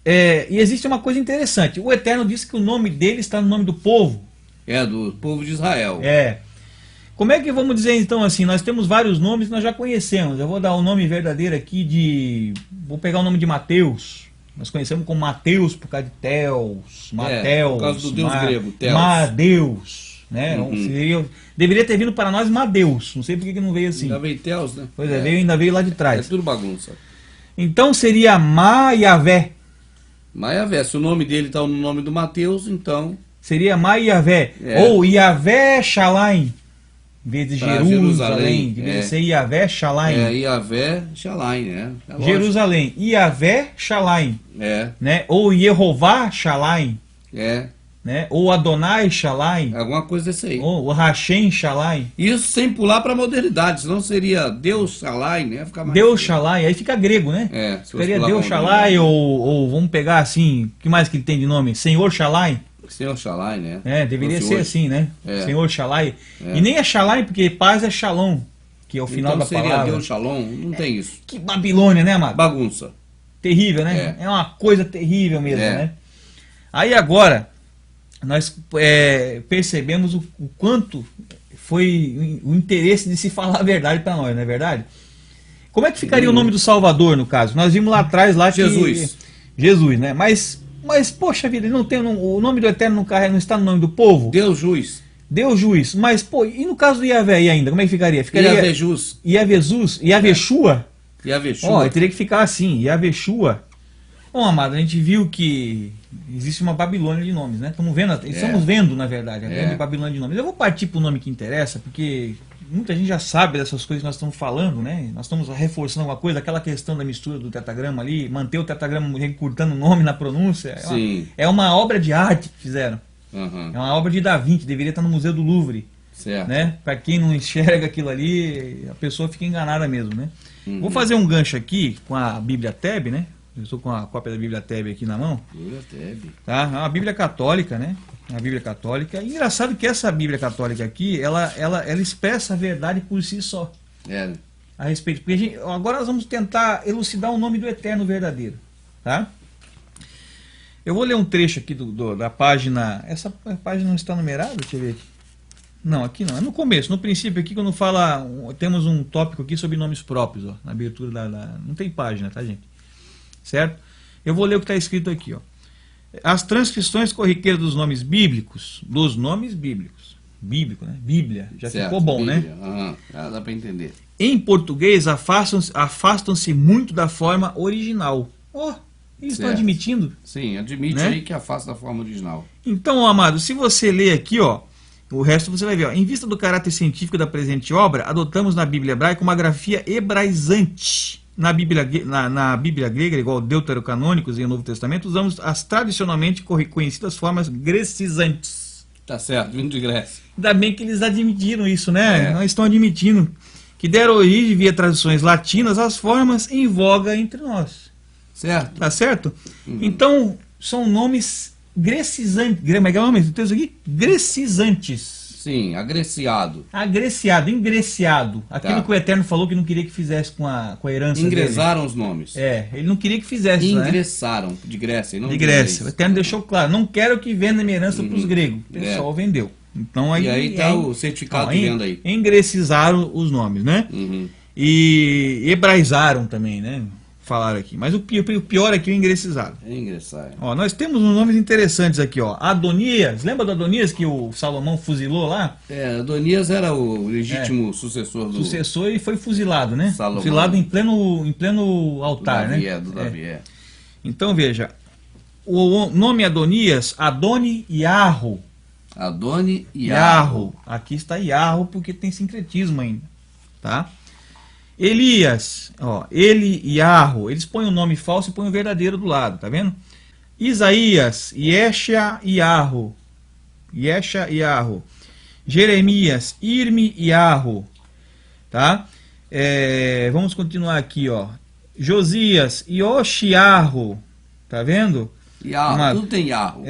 e existe uma coisa interessante. O Eterno disse que o nome dele está no nome do povo. Do povo de Israel. Como é que vamos dizer então assim? Nós temos vários nomes que nós já conhecemos. Eu vou dar o nome verdadeiro aqui vou pegar o nome de Mateus. Nós conhecemos como Mateus por causa de Teos. Mateus. Por causa do deus grego, Teos. Madeus. Né? Deveria ter vindo para nós Madeus. Não sei por que não veio assim. Ainda veio Teos, né? Pois ainda veio lá de trás. É tudo bagunça. Então seria Maiavé. Maiavé. Se o nome dele está no nome do Mateus, então... Seria Maiavé. Ou Iavé Shalaim. Em vez de Jerusalém. Deveria ser Iavé Shalaim. Iavé Shalaim, né? Jerusalém. Iavé Shalaim. Né? Ou Yehová Shalaim. Né? Ou Adonai Shalaim. Alguma coisa desse aí. Ou Hashem Shalaim. Isso sem pular para a modernidade, senão seria Deus Shalaim, né? Fica mais Deus Shalaim, aí fica grego, né? Ficaria Deus Shalaim, ou vamos pegar assim, o que mais que ele tem de nome? Senhor Shalaim. Senhor Shalaim, né? Deveria ser assim, né? Senhor Shalaim. E nem é Shalaim, porque paz é Shalom, que é o final da palavra. Seria Deus Shalom? Não tem isso. Que Babilônia, né, amado? Bagunça. Terrível, né? É uma coisa terrível mesmo, né? Aí agora, nós percebemos o quanto foi o interesse de se falar a verdade para nós, não é verdade? Como é que ficaria o nome do Salvador, no caso? Nós vimos lá atrás, Jesus. Jesus, né? Mas, poxa vida, não tem, o nome do Eterno não está no nome do povo? Deus Juiz. Deus Juiz. Mas, pô, e no caso do Iavé ainda, como é que ficaria? Iavejus. Iavejus. Iaveshua. Iaveshua. Ó, teria que ficar assim, Iaveshua. Bom, amado, a gente viu que existe uma Babilônia de nomes, né? Estamos vendo, na verdade, a grande Babilônia de nomes. Eu vou partir para o nome que interessa, porque muita gente já sabe dessas coisas que nós estamos falando, né? Nós estamos reforçando alguma coisa, aquela questão da mistura do tetragrama ali, manter o tetragrama encurtando o nome na pronúncia. É uma obra de arte que fizeram. É uma obra de Da Vinci, deveria estar no Museu do Louvre. Né? Para quem não enxerga aquilo ali, a pessoa fica enganada mesmo, né? Vou fazer um gancho aqui com a Bíblia Teb, né? Eu estou com a cópia da Bíblia Tebe aqui na mão. Bíblia Tebe. Tá? É uma Bíblia católica, né? Uma Bíblia católica. E engraçado que essa Bíblia católica aqui, ela expressa a verdade por si só. A respeito. Porque agora nós vamos tentar elucidar o nome do Eterno verdadeiro. Tá? Eu vou ler um trecho aqui da página. Essa página não está numerada? Deixa eu ver aqui. Não, aqui não. É no começo, no princípio aqui, quando fala. Temos um tópico aqui sobre nomes próprios, ó. Na abertura não tem página, tá, gente? Certo? Eu vou ler o que está escrito aqui, ó. As transcrições corriqueiras dos nomes bíblicos. Bíblico, né? Bíblia. Já certo, ficou bom, Bíblia, né? Já dá para entender. Em português, afastam-se muito da forma original. Eles estão admitindo? Sim, admite, né? Aí que afasta da forma original. Então, amado, se você ler aqui, ó, o resto você vai ver, ó. Em vista do caráter científico da presente obra, adotamos na Bíblia hebraica uma grafia hebraizante. Na Bíblia grega, igual deuterocanônicos e o Novo Testamento, usamos as tradicionalmente conhecidas formas grecisantes. Tá certo, vindo de Grécia. Ainda bem que eles admitiram isso, né? Nós estão admitindo. Que deram origem via traduções latinas às formas em voga entre nós. Certo. Tá certo? Então, são nomes grecisantes. Como é que é o nome do texto aqui? Grecisantes. Sim, agreciado. Agreciado, ingreciado. Aquilo que o Eterno falou que não queria que fizesse com a herança Ingresaram dele. Os nomes. Ele não queria que fizesse. Ingressaram, né? De Grécia. Não de Grécia. O Eterno deixou claro, não quero que venda minha herança para os gregos. O pessoal vendeu. Então, e aí está o certificado de venda aí. Ingrecizaram os nomes, né? E hebraizaram também, né? Falaram aqui. Mas o pior aqui é o ingressizaram. Ó, nós temos uns nomes interessantes aqui, ó. Adonias, lembra do Adonias que o Salomão fuzilou lá? Adonias era o legítimo sucessor do... Sucessor e foi fuzilado, né? Salomão. Fuzilado em pleno altar, do Davi. Então, veja. O nome Adonias, Adoni Yarro. Adoni Yarro. Aqui está Yarro porque tem sincretismo ainda, tá? Elias, ó, Eli e Yarro, eles põem o nome falso e põem o verdadeiro do lado, tá vendo? Isaías, Yesha e Yarro. Jeremias, Irmi e Yarro, tá? Vamos continuar aqui, ó. Josias, Yoshiarro, tá vendo? Yarro, tudo tem Yarro.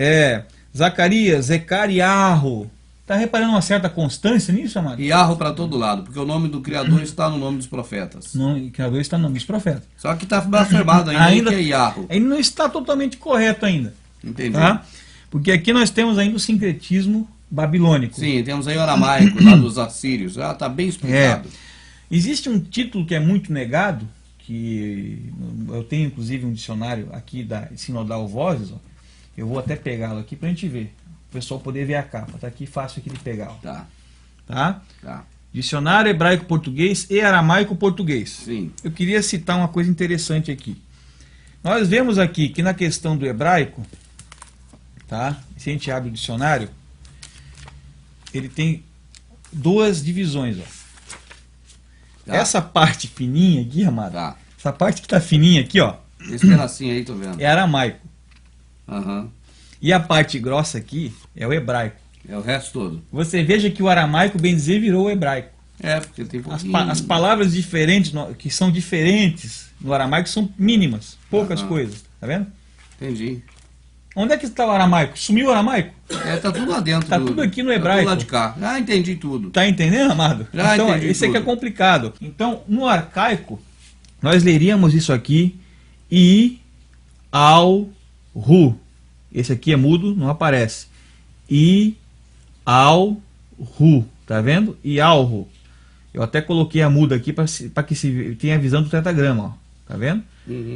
Zacarias, Zecariarro. Tá reparando uma certa constância nisso, amado? Yarro para todo lado, porque o nome do Criador está no nome dos profetas. O Criador está no nome dos profetas. Só que está afirmado ainda que é Yarro. Ele não está totalmente correto ainda. Entendi. Tá? Porque aqui nós temos ainda o sincretismo babilônico. Sim, temos aí o aramaico, lá dos assírios. Está bem explicado. Existe um título que é muito negado, que eu tenho inclusive um dicionário aqui da Sinodal Vozes, ó. Eu vou até pegá-lo aqui para a gente ver. O pessoal poder ver a capa. Tá aqui fácil aqui de pegar. Ó. Tá? Dicionário hebraico-português e aramaico-português. Sim. Eu queria citar uma coisa interessante aqui. Nós vemos aqui que na questão do hebraico, tá? Se a gente abre o dicionário, ele tem duas divisões, ó. Essa parte fininha aqui, amado. Essa parte que tá fininha aqui, ó. Esse pedacinho aí, tô vendo. É aramaico. Aham. E a parte grossa aqui é o hebraico. É o resto todo. Você veja que o aramaico, bem dizer, virou o hebraico. Porque tem pouquinho... As palavras diferentes, que são diferentes no aramaico, são mínimas. Poucas coisas. Tá vendo? Entendi. Onde é que está o aramaico? Sumiu o aramaico? Tá tudo lá dentro. Tá tudo aqui no hebraico. Tá tudo lá de cá. Entendi tudo. Tá entendendo, amado? Então, entendi esse aqui é complicado. Então, no arcaico, nós leríamos isso aqui. I, al, ru. Esse aqui é mudo, não aparece. I, al, ru. Tá vendo? I, al, ru. Eu até coloquei a muda aqui para que se tenha a visão do tetagrama, ó. Tá vendo?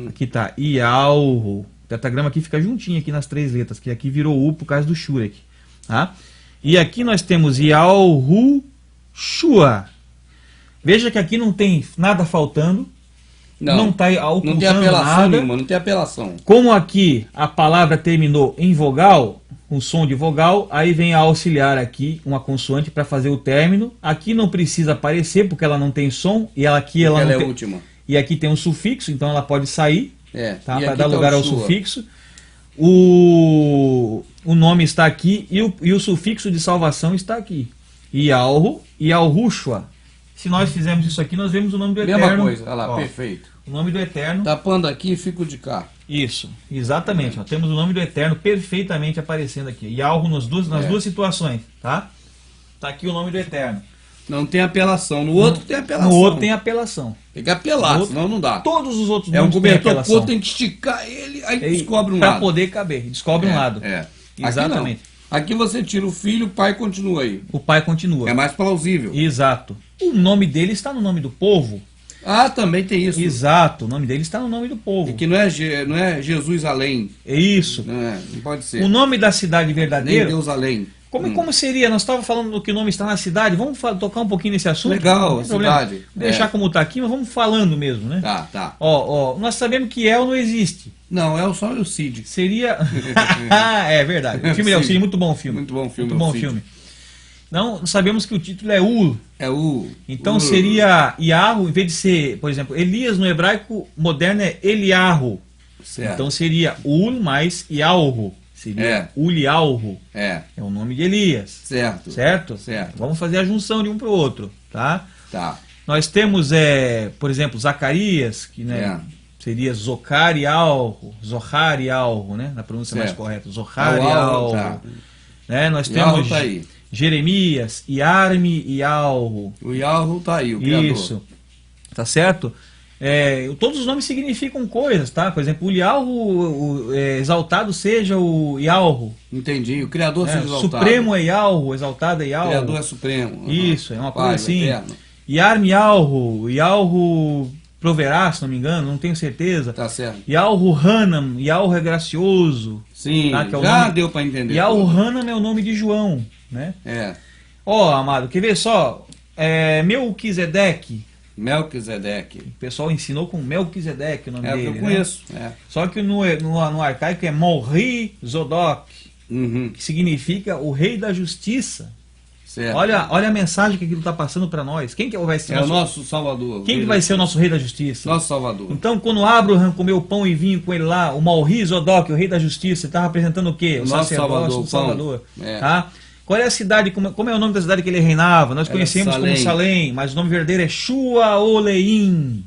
Aqui tá I, al, ru. O tetagrama aqui fica juntinho aqui nas três letras, que aqui virou U por causa do Shurek. Tá? E aqui nós temos I, al, ru, shua. Veja que aqui não tem nada faltando. Não está ocultando não tem apelação nada. Nenhuma, não tem apelação. Como aqui a palavra terminou em vogal, um som de vogal, aí vem a auxiliar aqui, uma consoante para fazer o término. Aqui não precisa aparecer porque ela não tem som e ela aqui ela não é tem... última. E aqui tem um sufixo, então ela pode sair, tá, para dar lugar ao sufixo. O nome está aqui e o sufixo de salvação está aqui. Ialru e Alrushua. Se nós fizermos isso aqui, nós vemos o nome do Eterno. Mesma coisa, olha lá, perfeito. O nome do Eterno. Tapando aqui, fico de cá. Isso, exatamente. Ó, temos o nome do Eterno perfeitamente aparecendo aqui. Yahweh nas duas situações, tá? Tá aqui o nome do Eterno. Não tem apelação. No outro tem apelação. No outro tem apelação. Tem que apelar, outro, senão não dá. Todos os outros É um nomes têm cobertor apelação. curto, tem que esticar ele, aí descobre um lado. Para poder caber, descobre um lado. Exatamente. Aqui você tira o filho, o pai continua aí. O pai continua. É mais plausível. Exato. O nome dele está no nome do povo. Ah, também tem isso. Exato, o nome dele está no nome do povo. E que não é Jesus além. É isso. Não pode ser. O nome da cidade verdadeira. Nem Deus além. Como seria? Nós estávamos falando do que o nome está na cidade. Vamos tocar um pouquinho nesse assunto? Legal, cidade. Deixar como está aqui, mas vamos falando mesmo, né? Tá. Nós sabemos que El não existe. Não, El só é o Cid. Seria... é verdade. O filme é o Cid, muito bom filme. Muito bom filme. Muito bom filme. Não, sabemos que o título é Ul. É Ul. Então seria Yahu, em vez de ser, por exemplo, Elias no hebraico moderno é Eliahu. Certo. Então seria Ul mais Yahu. Seria Uliahu. É o nome de Elias. Certo. Certo? Vamos fazer a junção de um para o outro, tá? Tá. Nós temos, por exemplo, Zacarias, que seria Zocarialhu, Zoharialhu, né? Na pronúncia mais correta, Zoharialhu. Tá. Né? Nós temos tá aí. Jeremias, Iarme e Yahweh. O Yahweh tá aí, o criador. Isso. Tá certo? Todos os nomes significam coisas, tá? Por exemplo, o Yahweh, exaltado seja o Yahweh. Entendi, o criador seja exaltado. Supremo é Yahweh, exaltado é Yahweh. O criador é supremo. Isso, é uma coisa assim. Eterno. Yarme Yahweh proverá, se não me engano, não tenho certeza. Tá certo. Yahweh Hanam, Yahweh é gracioso. Sim, tá? Que é o já nome... deu para entender. Yahweh Hanam é o nome de João, né? Amado, quer ver só? Melquisedeque. Melquisedeque. O pessoal ensinou com Melquisedeque o nome dele. Eu conheço. Só que no arcaico é Morri Zodok, que significa o rei da justiça. Certo. Olha a mensagem que aquilo está passando para nós. Quem que vai ser o nosso Salvador? Quem que vai ser o nosso rei da justiça? Nosso Salvador. Então, quando Abraham comeu pão e vinho com ele lá, o Morri Zodok, o rei da justiça, estava representando o quê? O nosso Salvador. Tá? Qual é a cidade, como é o nome da cidade que ele reinava? Nós conhecemos como Salém, mas o nome verdadeiro é Shuaoleim.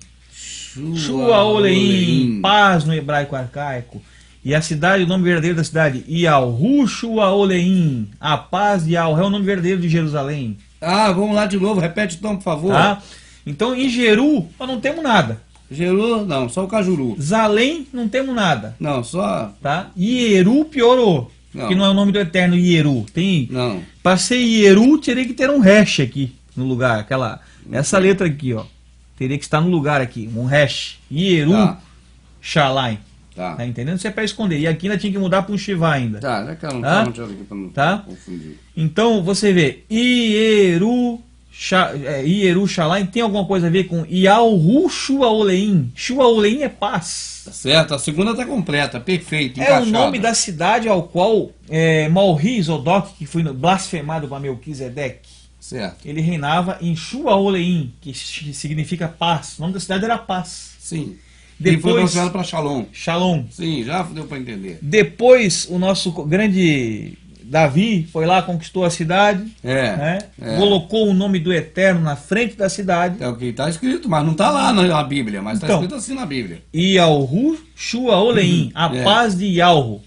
Shuaoleim, paz no hebraico arcaico. E a cidade, o nome verdadeiro da cidade, Yalhu Shuaoleim, a paz de Yahweh, é o nome verdadeiro de Jerusalém. Vamos lá de novo, repete então, por favor. Tá? Então, em Jeru, nós não temos nada. Jeru, não, só o Cajuru. Zalém, não temos nada. Não, só... Tá? Ieru piorou. Que não é o nome do Eterno Ieru. Tem... Não. Para ser Ieru, teria que ter um hash aqui no lugar. Essa letra aqui, ó. Teria que estar no lugar aqui. Um hash. Ieru Shalai. Tá entendendo? Isso é para esconder. E aqui ainda tinha que mudar para um Shiva ainda. Já que ela não tá aqui para não confundir. Então, você vê. Ieru Shalai tem alguma coisa a ver com Yalhu Shuaoleim. Shuaoleim é paz. Tá certo, a segunda tá completa, perfeito, encaixada. É o nome da cidade ao qual Morri Zodok, que foi blasfemado para Melquisedeque, certo. Ele reinava em Shuaoleim, que significa paz. O nome da cidade era Paz. Sim. Depois, e foi transformado para Shalom. Shalom. Sim, já deu para entender. Depois, o nosso grande Davi foi lá, conquistou a cidade, colocou o nome do Eterno na frente da cidade. É o que está escrito, mas não está lá na Bíblia, mas está escrito assim na Bíblia. Yalhu Shuaoleim, a paz de Yahweh.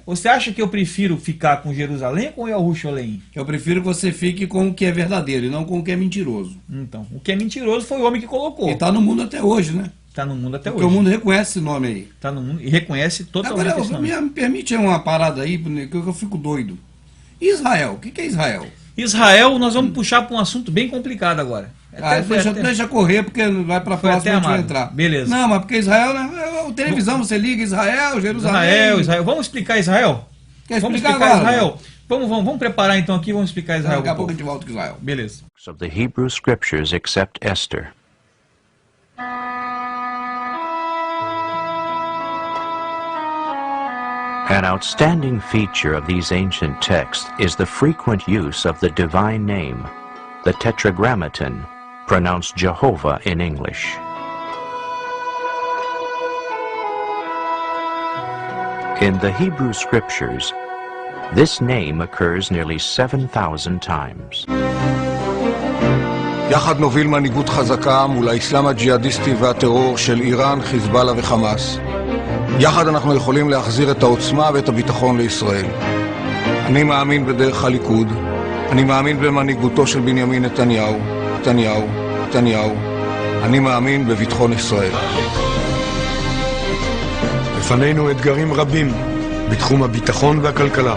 Você acha que eu prefiro ficar com Jerusalém ou com Yalhu Shuaoleim? Eu prefiro que você fique com o que é verdadeiro e não com o que é mentiroso. Então, o que é mentiroso foi o homem que colocou. E está no mundo até hoje, né? Está no mundo até hoje. Porque o mundo reconhece esse nome aí. Está no mundo e reconhece totalmente esse nome. Me permite uma parada aí, que eu fico doido. Israel, o que é Israel? Israel, nós vamos puxar para um assunto bem complicado agora. Deixa correr, porque vai para a próxima, a gente vai entrar. Beleza. Não, mas porque Israel, né? Televisão, você liga Israel, Jerusalém. Israel. Vamos explicar Israel? Vamos explicar Israel? Vamos preparar então aqui, vamos explicar Israel. Daqui a pouco a gente volta com Israel. Beleza. Of the Hebrew Scriptures except Esther. An outstanding feature of these ancient texts is the frequent use of the divine name, the Tetragrammaton, pronounced Jehovah in English. In the Hebrew Scriptures, this name occurs nearly 7,000 times. יחד נוביל מנהיגות חזקה מול האסלאם הג'יהאדיסטי והטרור של איראן, חיזבאללה וחמאס. יחד אנחנו יכולים להחזיר את העוצמה ואת הביטחון לישראל. אני מאמין בדרך הליכוד, אני מאמין במנהיגותו של בנימין נתניהו, אני מאמין בביטחון ישראל. לפנינו אתגרים רבים בתחום הביטחון והכלכלה.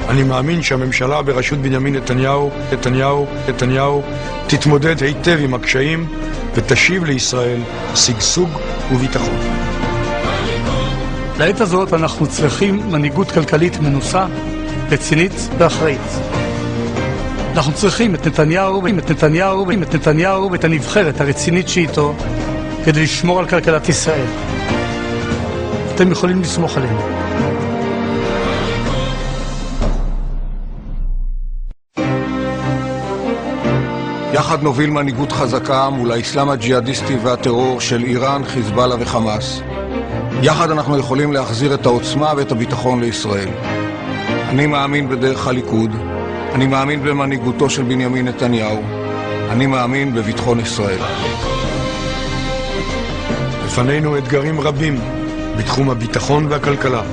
אני מאמין שהממשלה בראשות בנימין נתניהו תתמודד היטב עם הקשיים ותשיב לישראל שגשוג וביטחון. לעת הזאת אנחנו צריכים מנהיגות כלכלית מנוסה, רצינית ואחראית. אנחנו צריכים את נתניהו ואת הנבחרת הרצינית שאיתו כדי לשמור על כלכלת ישראל. אתם יכולים לסמוך עלינו. יחד נוביל מנהיגות חזקה מול האסלאם הג'יהאדיסטי והטרור של איראן, חיזבאללה וחמאס. יחד אנחנו יכולים להחזיר את העוצמה ואת הביטחון לישראל. אני מאמין בדרך הליכוד, אני מאמין במנהיגותו של בנימין נתניהו, אני מאמין בביטחון ישראל. לפנינו אתגרים רבים בתחום הביטחון והכלכלה.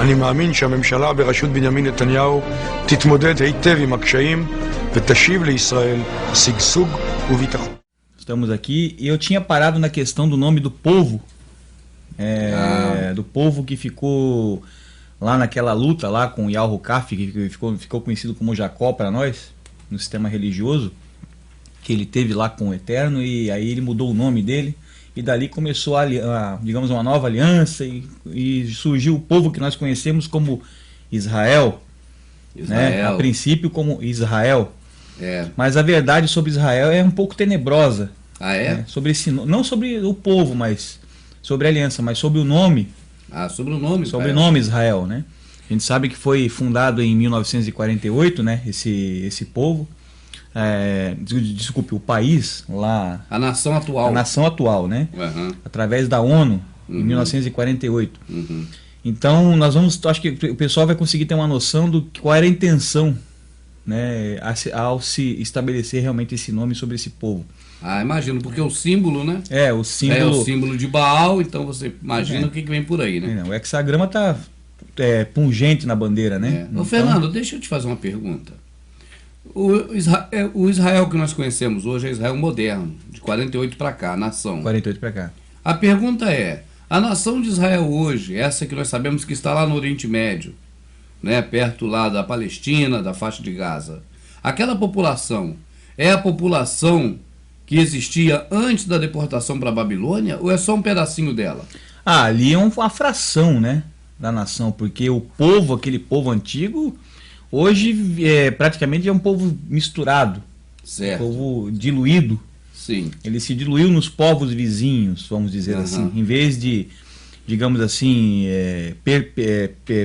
אני מאמין שהממשלה בראשות בנימין נתניהו תתמודד היטב עם הקשיים ותשיב לישראל שגשוג וביטחון. Estamos aqui e eu tinha parado na questão do nome do povo, do povo que ficou lá naquela luta lá com Yahu-Kaf, que ficou conhecido como Jacó para nós, no sistema religioso, que ele teve lá com o Eterno, e aí ele mudou o nome dele, e dali começou digamos, uma nova aliança, e surgiu o povo que nós conhecemos como Israel. Né? A princípio como Israel. Mas a verdade sobre Israel é um pouco tenebrosa. Né? Sobre não sobre o povo, mas sobre a aliança, mas sobre o nome. Sobre o nome. Sobre o nome Israel, né? A gente sabe que foi fundado em 1948, né? Esse povo. Desculpe, o país lá. A nação atual. A nação atual, né? Através da ONU, em 1948. Então, acho que o pessoal vai conseguir ter uma noção do qual era a intenção, né, ao se estabelecer realmente esse nome sobre esse povo. Imagino, porque o símbolo, né? O símbolo. É o símbolo de Baal, então você imagina o que vem por aí, né? O hexagrama está pungente na bandeira, né? Então... Ô, Fernando, deixa eu te fazer uma pergunta. O Israel que nós conhecemos hoje é Israel moderno, de 48 para cá, a nação. 48 para cá. A pergunta é, a nação de Israel hoje, essa que nós sabemos que está lá no Oriente Médio, né, perto lá da Palestina, da faixa de Gaza, aquela população é a população que existia antes da deportação para a Babilônia, ou é só um pedacinho dela? Ali é uma fração, né, da nação, porque o povo, aquele povo antigo, hoje praticamente é um povo misturado, certo. Um povo diluído. Sim. Ele se diluiu nos povos vizinhos, vamos dizer assim. Em vez de, digamos assim,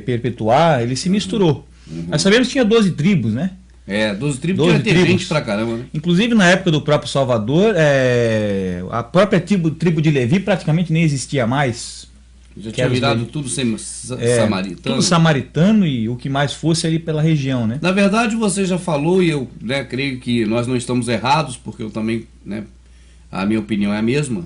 perpetuar, ele se misturou. Nós sabemos que tinha 12 tribos, né? 12 tribos, tinha ter gente pra caramba, né? Inclusive na época do próprio Salvador, a própria tribo de Levi praticamente nem existia mais. Já tinha virado tudo samaritano. Tudo samaritano e o que mais fosse ali pela região, né? Na verdade, você já falou, e eu creio que nós não estamos errados, porque eu também, a minha opinião é a mesma.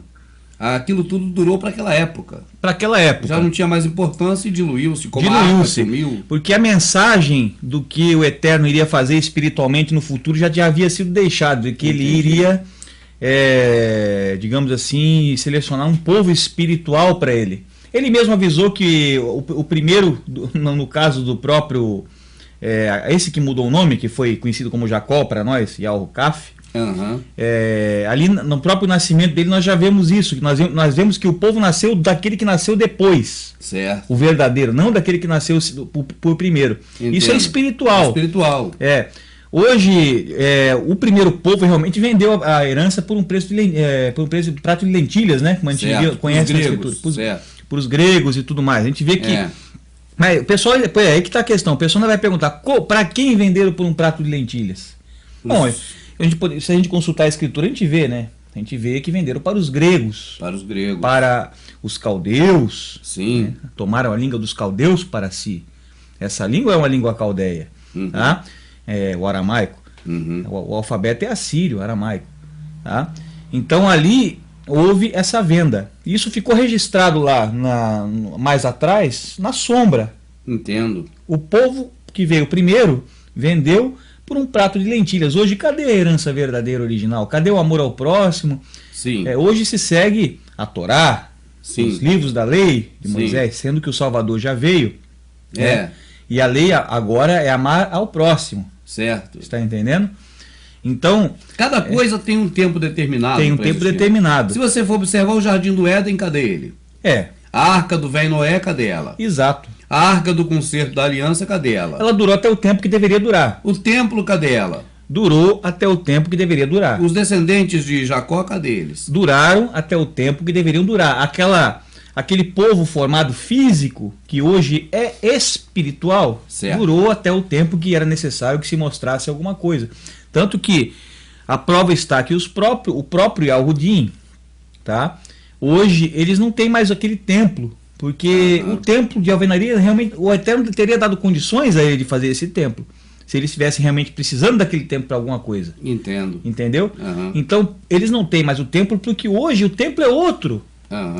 Aquilo tudo durou para aquela época. Para aquela época. Já não tinha mais importância e diluiu-se. Diluiu-se. Porque a mensagem do que o Eterno iria fazer espiritualmente no futuro já havia sido deixado, de que ele iria, digamos assim, selecionar um povo espiritual para ele. Ele mesmo avisou que o primeiro, no caso do próprio, esse que mudou o nome, que foi conhecido como Jacó para nós, Yahu-Kaf, ali no próprio nascimento dele nós já vemos isso, que nós vemos que o povo nasceu daquele que nasceu depois, certo. O verdadeiro, não daquele que nasceu por primeiro. Entendo. Isso é espiritual. Hoje, o primeiro povo realmente vendeu a herança por um preço de prato de lentilhas, né? Como a gente conhece na escritura. Por os gregos e tudo mais. A gente vê que... Mas o pessoal, aí que está a questão. O pessoal vai perguntar, para quem venderam por um prato de lentilhas? Bom, se a gente consultar a escritura, a gente vê, né? A gente vê que venderam para os gregos. Para os gregos. Para os caldeus. Sim. Né? Tomaram a língua dos caldeus para si. Essa língua é uma língua caldeia. Tá? O aramaico. O alfabeto é assírio, aramaico. Tá? Então ali houve essa venda. Isso ficou registrado lá mais atrás, na sombra. Entendo. O povo que veio primeiro vendeu por um prato de lentilhas. Hoje, cadê a herança verdadeira original? Cadê o amor ao próximo? Sim. Hoje se segue a Torá, os livros da lei de Moisés, sendo que o Salvador já veio. Né? E a lei agora é amar ao próximo. Certo. Está entendendo? Então... Cada coisa tem um tempo determinado. Tem um tempo determinado. Se você for observar o Jardim do Éden, cadê ele? A Arca do Velho Noé, cadê ela? Exato. A Arca do Concerto da Aliança, cadê ela? Ela durou até o tempo que deveria durar. O templo, cadê ela? Durou até o tempo que deveria durar. Os descendentes de Jacó, cadê eles? Duraram até o tempo que deveriam durar. Aquele povo formado físico, que hoje é espiritual, durou até o tempo que era necessário que se mostrasse alguma coisa. Tanto que a prova está que o próprio Yahudim, tá? Hoje eles não têm mais aquele templo, porque o templo de alvenaria, realmente, o Eterno teria dado condições a ele de fazer esse templo, se eles estivessem realmente precisando daquele templo para alguma coisa. Entendo. Entendeu? Então, eles não têm mais o templo, porque hoje o templo é outro.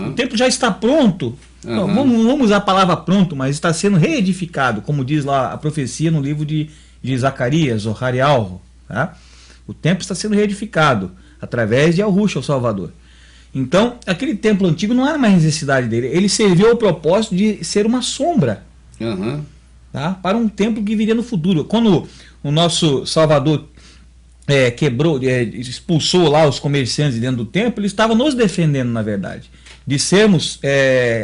O templo já está pronto. Não, vamos usar a palavra pronto, mas está sendo reedificado, como diz lá a profecia no livro de Zacarias, o Harial. Tá? O templo está sendo reedificado através de Yahushua, o Salvador. Então, aquele templo antigo não era mais necessidade dele. Ele serviu ao propósito de ser uma sombra, tá? Para um templo que viria no futuro. Quando o nosso Salvador expulsou lá os comerciantes dentro do templo, ele estava nos defendendo, na verdade, de sermos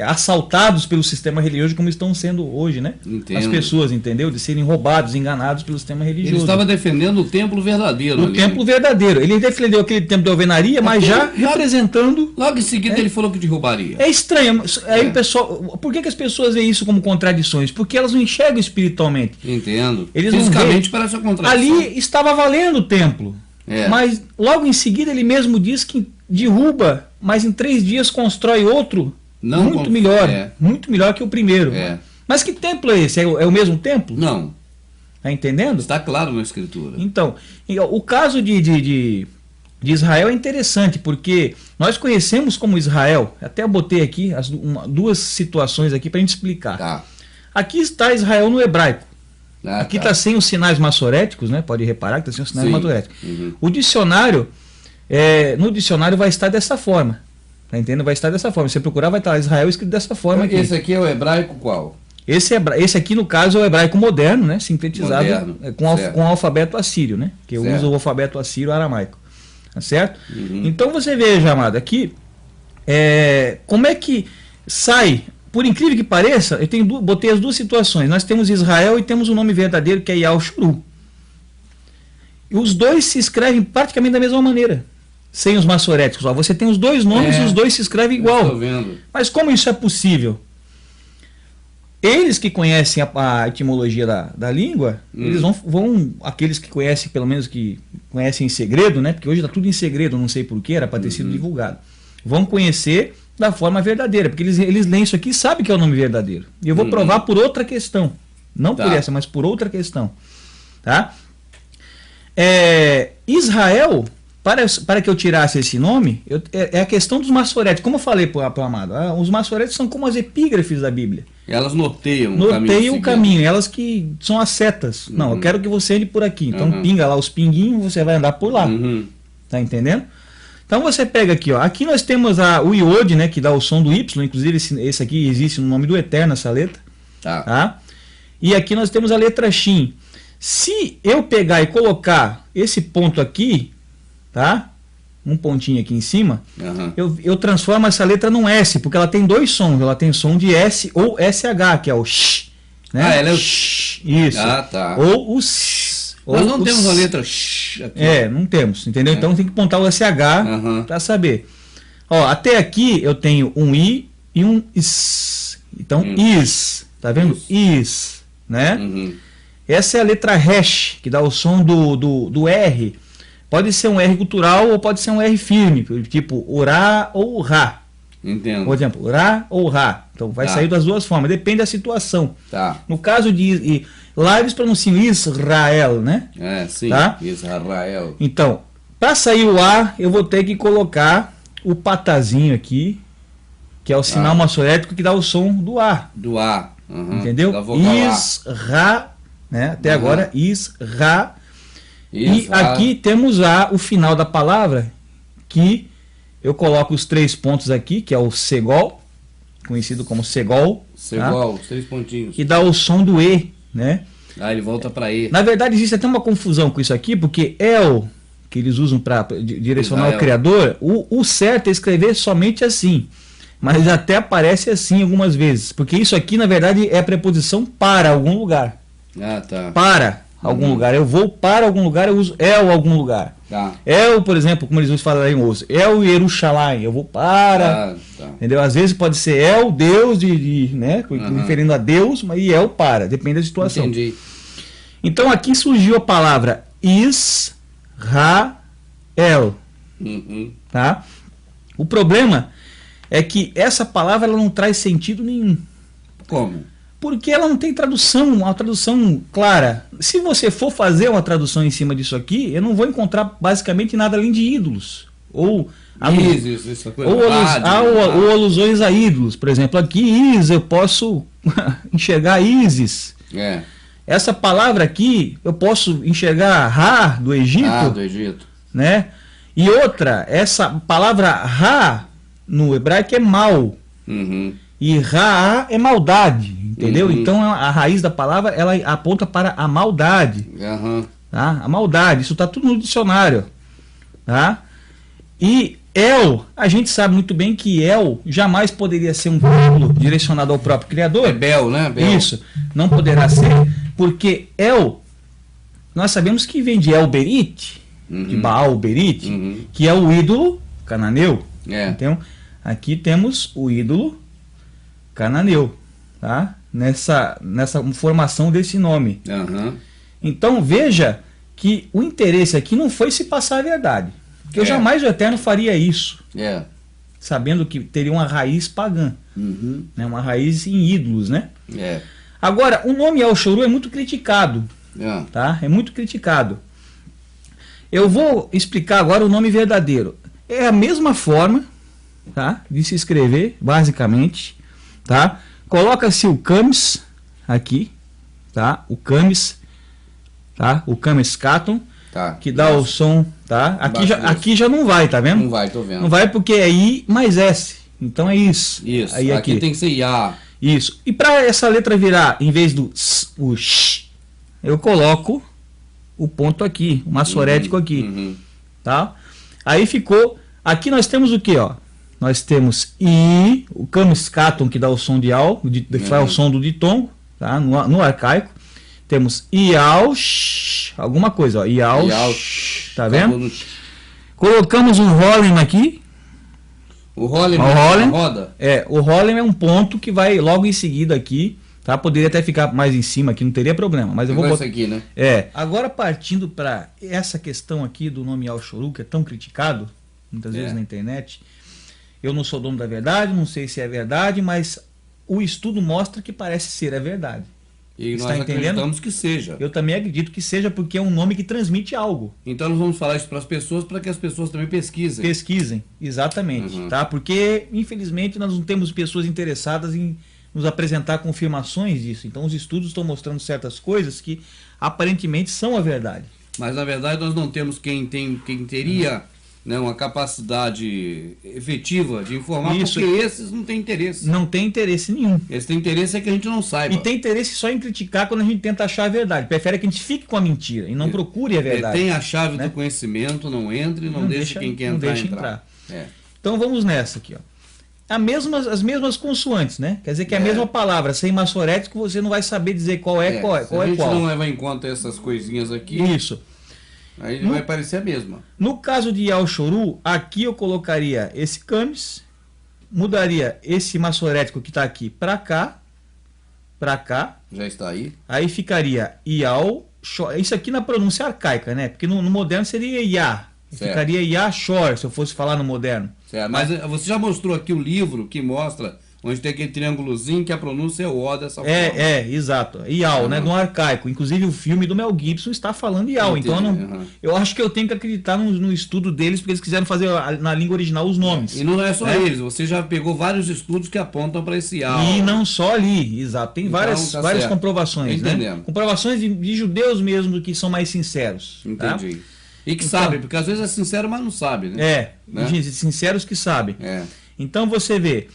assaltados pelo sistema religioso como estão sendo hoje, né? Entendo. As pessoas, entendeu? De serem roubados, enganados pelo sistema religioso. Ele estava defendendo o templo verdadeiro. O templo verdadeiro. Ele defendeu aquele templo de alvenaria, mas já representando... Logo em seguida ele falou que derrubaria. É estranho. Aí o pessoal... Por que as pessoas veem isso como contradições? Porque elas não enxergam espiritualmente. Entendo. Eles fisicamente parece uma contradição. Ali estava valendo o templo. Mas logo em seguida ele mesmo diz que derruba, mas em 3 dias constrói outro muito melhor que o primeiro. Mas que templo é esse? É o mesmo templo? Não. Está entendendo? Está claro na Escritura. Então, o caso de Israel é interessante, porque nós conhecemos como Israel, até eu botei aqui duas situações aqui para a gente explicar. Aqui está Israel no hebraico. Aqui está sem os sinais massoréticos, né? Pode reparar que está sem os sinais massoréticos. O dicionário, no dicionário vai estar dessa forma. Tá entendendo? Vai estar dessa forma. Se você procurar, vai estar Israel escrito dessa forma aqui. Esse aqui é o hebraico qual? Esse aqui, no caso, é o hebraico moderno, né? Sintetizado com o alfabeto assírio, né? Que usa o alfabeto assírio aramaico. Tá certo? Então você veja, amado, aqui como é que sai. Por incrível que pareça, eu botei as duas situações. Nós temos Israel e temos o nome verdadeiro, que é Yahshuru. E os dois se escrevem praticamente da mesma maneira, sem os massoréticos. Você tem os dois nomes e os dois se escrevem igual. Estou vendo. Mas como isso é possível? Eles que conhecem a etimologia da língua, eles vão, aqueles que conhecem, pelo menos que conhecem em segredo, né? Porque hoje está tudo em segredo, não sei porquê, era para ter sido divulgado. Vão conhecer da forma verdadeira, porque eles leem isso aqui e sabem que é o nome verdadeiro. E eu vou provar por outra questão. Não por essa, mas por outra questão. Tá? Israel, para que eu tirasse esse nome, é a questão dos massoréticos. Como eu falei para o amado, os massoréticos são como as epígrafes da Bíblia. Elas noteiam o caminho, elas que são as setas. Não, eu quero que você ande por aqui. Então pinga lá os pinguinhos, você vai andar por lá. Tá entendendo? Então você pega aqui, ó. Aqui nós temos o iode, né, que dá o som do Y, inclusive esse aqui existe no nome do Eterno, essa letra. Tá? E aqui nós temos a letra Shin. Se eu pegar e colocar esse ponto aqui, tá? Um pontinho aqui em cima, eu transformo essa letra num S, porque ela tem dois sons. Ela tem som de S ou SH, que é o sh, né? Ela é o sh. Isso. Tá. Ou o s. Nós não temos a letra sh aqui. Não temos, entendeu? Então tem que apontar o SH para saber. Ó, até aqui eu tenho um I e um is. Então, is. Tá vendo? Is. Né? Essa é a letra hash, que dá o som do R. Pode ser um R gutural ou pode ser um R firme, tipo Urá ou Rá. Entendo. Por exemplo, Ra ou Ra. Então vai sair das duas formas, depende da situação. Tá. No caso de... Lá eles pronunciam Israel, né? Sim, tá? Israel. Então, para sair o A, eu vou ter que colocar o patazinho aqui, que é o sinal maçorético que dá o som do A. Do A. Entendeu? Isra, né? Até agora, Isra. E aqui temos o final da palavra, que eu coloco os 3 pontos aqui, que é o Segol, conhecido como Segol. Segol, tá? 3 pontinhos. Que dá o som do E, né? Ele volta para E. Na verdade, existe até uma confusão com isso aqui, porque El, que eles usam para direcionar o Criador, o certo é escrever somente assim. Mas até aparece assim algumas vezes. Porque isso aqui, na verdade, é a preposição para algum lugar. Tá. Para algum lugar. Eu vou para algum lugar, eu uso El algum lugar. Tá. El, por exemplo, como eles falam em ouço, El Yerushalayim, eu vou para. Entendeu? Às vezes pode ser El, Deus, né? Referindo a Deus, mas e El para, depende da situação. Entendi. Então aqui surgiu a palavra Israel. Tá? O problema é que essa palavra ela não traz sentido nenhum. Como? Porque ela não tem tradução, uma tradução clara. Se você for fazer uma tradução em cima disso aqui, eu não vou encontrar basicamente nada além de ídolos. Ou alusões a ídolos. Por exemplo, aqui eu posso enxergar Ísis. Essa palavra aqui, eu posso enxergar Ra do Egito. Do Egito. Né? E outra, essa palavra Ra no hebraico é mal. E Ra é maldade, entendeu? Então a raiz da palavra ela aponta para a maldade. Tá? A maldade, isso está tudo no dicionário. Tá? E El, a gente sabe muito bem que El jamais poderia ser um título direcionado ao próprio Criador. É Bel, né? Bel. Isso, não poderá ser, porque El, nós sabemos que vem de El Berit, de Baal Berit, que é o ídolo cananeu. Então, aqui temos o ídolo cananeu, tá? Nessa formação desse nome. Então veja que o interesse aqui não foi se passar a verdade, porque eu jamais o Eterno faria isso, sabendo que teria uma raiz pagã, né? Uma raiz em ídolos, né? Agora, o nome El Shuru é muito criticado, tá? É muito criticado. Eu vou explicar agora o nome verdadeiro. É a mesma forma, tá? De se escrever, basicamente. Tá? Coloca-se o Camis aqui, tá? O Camis, tá? O Camis Caton, que dá o som, tá? Aqui já não vai, tá vendo? Não vai, tô vendo. Não vai porque é I mais S. Então é isso. Isso. Aí aqui tem que ser IA. Isso. E para essa letra virar, em vez do S, o Sh, eu coloco o ponto aqui, o maçorético aqui, tá? Aí ficou. Aqui nós temos o que, ó? Nós temos I, o Camis Caton, que dá o som de Al, que faz o som do ditongo, tá? No arcaico. Temos Ial, alguma coisa, ó. Ial, tá vendo? Colocamos um Holem aqui. O Holem roda? O Holem é um ponto que vai logo em seguida aqui, tá? Poderia até ficar mais em cima aqui, não teria problema, mas eu vou botar aqui, né? Agora partindo para essa questão aqui do nome Al Shuru, que é tão criticado muitas vezes na internet. Eu não sou dono da verdade, não sei se é verdade, mas o estudo mostra que parece ser a verdade. E nós acreditamos que seja. Eu também acredito que seja, porque é um nome que transmite algo. Então nós vamos falar isso para as pessoas, para que as pessoas também pesquisem. Pesquisem, exatamente. Tá? Porque, infelizmente, nós não temos pessoas interessadas em nos apresentar confirmações disso. Então os estudos estão mostrando certas coisas que aparentemente são a verdade. Mas na verdade nós não temos quem teria... Né, uma capacidade efetiva de informar, porque esses não têm interesse. Não tem interesse nenhum. Esse tem interesse é que a gente não saiba. E tem interesse só em criticar quando a gente tenta achar a verdade. Prefere que a gente fique com a mentira e não procure a verdade. Tem a chave do conhecimento, não entre, não deixa quem quer entrar. Então vamos nessa aqui, ó. As mesmas consoantes, né? Quer dizer que é a mesma palavra, sem maçorético você não vai saber dizer qual é qual. Se a gente não levar em conta essas coisinhas aqui... Isso. Aí vai parecer a mesma. No caso de Al Shuru, aqui eu colocaria esse Camis, mudaria esse maçorético que está aqui para cá. Já está aí. Aí ficaria Ial, isso aqui na pronúncia arcaica, né? Porque no moderno seria Iá, Ficaria Yashor, se eu fosse falar no moderno. Certo, mas você já mostrou aqui o livro que mostra onde tem aquele triângulozinho que a pronúncia é O dessa forma. Exato. Ial, né? No arcaico. Inclusive o filme do Mel Gibson está falando Ial. Então eu acho que eu tenho que acreditar no estudo deles, porque eles quiseram fazer na língua original os nomes. E não é só eles, você já pegou vários estudos que apontam para esse Ial. E não só ali, exato. Tem várias comprovações, né? Comprovações de judeus mesmo que são mais sinceros. Entendi. Tá? E que sabem, porque às vezes é sincero, mas não sabe, né? Sinceros que sabem. Então você vê.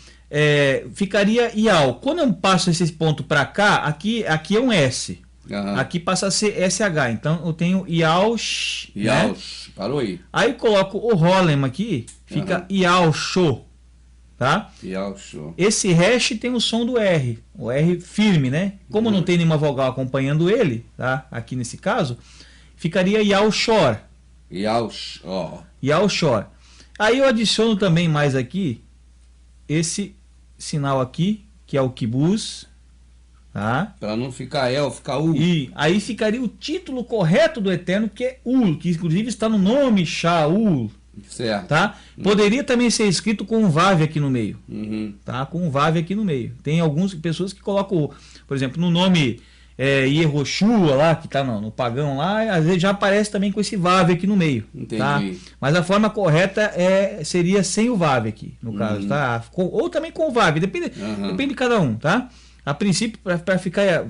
Ficaria Ial. Quando eu passo esse ponto para cá, aqui é um S. Aqui passa a ser SH. Então eu tenho Iaush. Iaush, né? Parou aí. Aí coloco o Holem aqui, fica Iaushô. Tá? Iaushô. Esse hash tem o som do R. O R firme, né? Como não tem nenhuma vogal acompanhando ele, tá? Aqui nesse caso, ficaria Iaushor. Iaushor. Aí eu adiciono também mais aqui esse sinal aqui, que é o kibuz, tá? Para não ficar ficar U. E aí ficaria o título correto do Eterno, que é Ul, que inclusive está no nome Shaul. Certo. Tá? Poderia também ser escrito com um Vav aqui no meio. Tá? Com um Vav aqui no meio. Tem algumas pessoas que colocam, por exemplo, no nome Yehoshua lá, que está no pagão lá, às vezes já aparece também com esse Vav aqui no meio. Entendi. Tá? Mas a forma correta seria sem o Vav aqui, no caso, tá? Ou também com o Vav, depende de cada um, tá? A princípio, para ficar,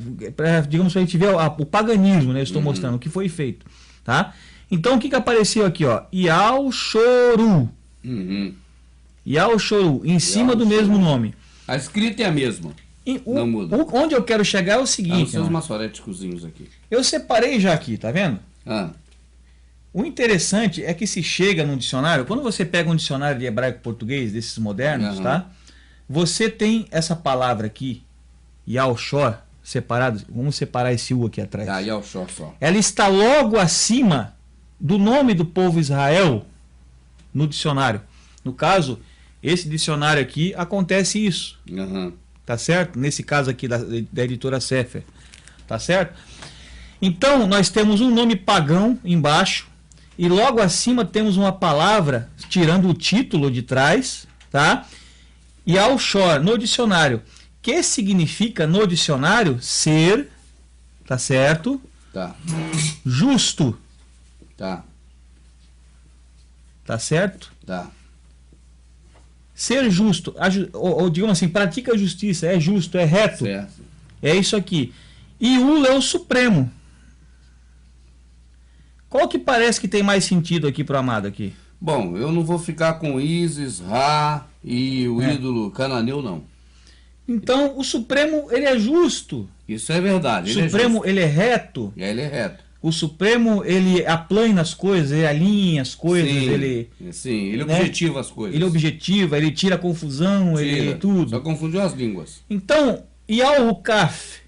digamos, para a gente ver o paganismo, né? Eu estou mostrando o que foi feito, tá? Então o que apareceu aqui, ó? Iauchoru. Iauchoru, em cima do mesmo nome. A escrita é a mesma. Não muda. Onde eu quero chegar é o seguinte. Os seus maçoréticozinhos aqui. Eu separei já aqui, tá vendo? O interessante é que se chega num dicionário, quando você pega um dicionário de hebraico-português, desses modernos, tá? Você tem essa palavra aqui, Yaushor, separado. Vamos separar esse U aqui atrás. Yaushor só. Ela está logo acima do nome do povo Israel no dicionário. No caso, esse dicionário aqui, acontece isso. Tá certo? Nesse caso aqui da editora Sefer. Tá certo? Então, nós temos um nome pagão embaixo e logo acima temos uma palavra, tirando o título de trás, tá? E Yaushor, no dicionário. Que significa, no dicionário, ser, tá certo? Tá. Justo. Tá. Tá certo? Tá. Ser justo, ou digamos assim, pratica a justiça, é justo, é reto. Certo. É isso aqui. E Ul é o Supremo. Qual que parece que tem mais sentido aqui pro amado aqui? Bom, eu não vou ficar com Isis, Ra e o ídolo cananeu, não. Então, o Supremo, ele é justo. Isso é verdade. O Supremo, ele é reto. Ele é reto. O Supremo, ele aplana as coisas, ele alinha as coisas, ele objetiva as coisas. Ele objetiva, ele tira a confusão, ele tudo. Só confundiu as línguas. Então, Yal-Kaf,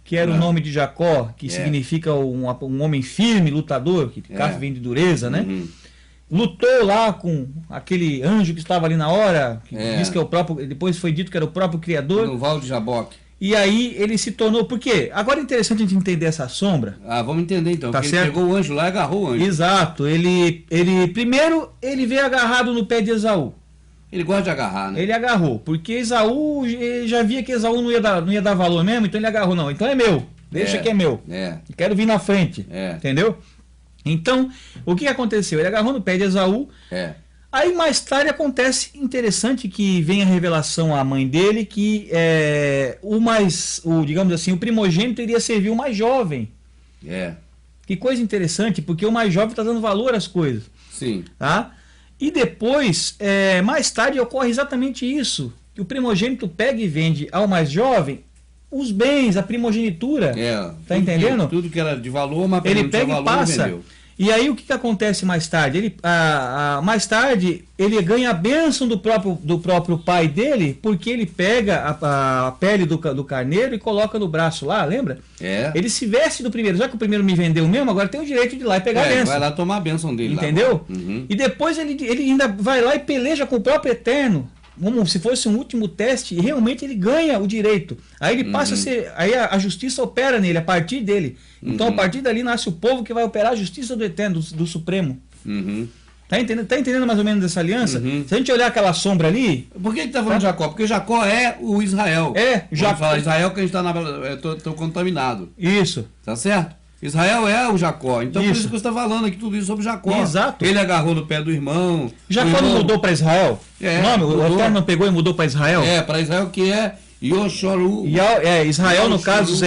que era o nome de Jacó, que significa um homem firme, lutador, que Kaf vem de dureza, né? Lutou lá com aquele anjo que estava ali na hora, que diz que é o próprio, depois foi dito que era o próprio Criador. No Val de Jaboque. E aí ele se tornou... Por quê? Agora é interessante a gente entender essa sombra. Vamos entender então. Tá porque certo? Ele pegou o anjo lá e agarrou o anjo. Exato. Primeiro ele veio agarrado no pé de Esaú. Ele gosta de agarrar, né? Ele agarrou. Porque Esaú já via que Esaú não ia dar valor mesmo, então ele agarrou. Não, então é meu. Deixa que é meu. Quero vir na frente. Entendeu? Então, o que aconteceu? Ele agarrou no pé de Esaú. Aí mais tarde acontece interessante que vem a revelação à mãe dele que digamos assim, o primogênito iria servir o mais jovem. Que coisa interessante, porque o mais jovem está dando valor às coisas. Sim. Tá? E depois, mais tarde ocorre exatamente isso. Que o primogênito pega e vende ao mais jovem os bens, a primogenitura. Tá entendendo? Tudo que era de valor, mas ele pega valor, e passa. vendeu. E aí o que acontece mais tarde? Mais tarde ele ganha a bênção do próprio pai dele, porque ele pega a pele do carneiro e coloca no braço lá, lembra? É. Ele se veste do primeiro, já que o primeiro me vendeu mesmo, agora tem o direito de ir lá e pegar a bênção. Vai lá tomar a bênção dele. Entendeu? Lá. Uhum. E depois ele ainda vai lá e peleja com o próprio Eterno, como se fosse um último teste, e realmente ele ganha o direito. Aí ele passa a ser, aí a justiça opera nele, a partir dele. Então a partir dali nasce o povo que vai operar a justiça do Eterno, do Supremo. Tá entendendo mais ou menos dessa aliança? Se a gente olhar aquela sombra ali... Por que está falando de Jacó? Porque Jacó é o Israel. Jacó. Fala Israel que a gente está tô contaminado. Isso. Tá certo? Israel é o Jacó. Então por isso que você está falando aqui tudo isso sobre Jacó. Exato. Ele agarrou no pé do irmão. Jacó não mudou para Israel? O Eterno não pegou e mudou para Israel? Para Israel que é Yoshoru. Israel, no caso,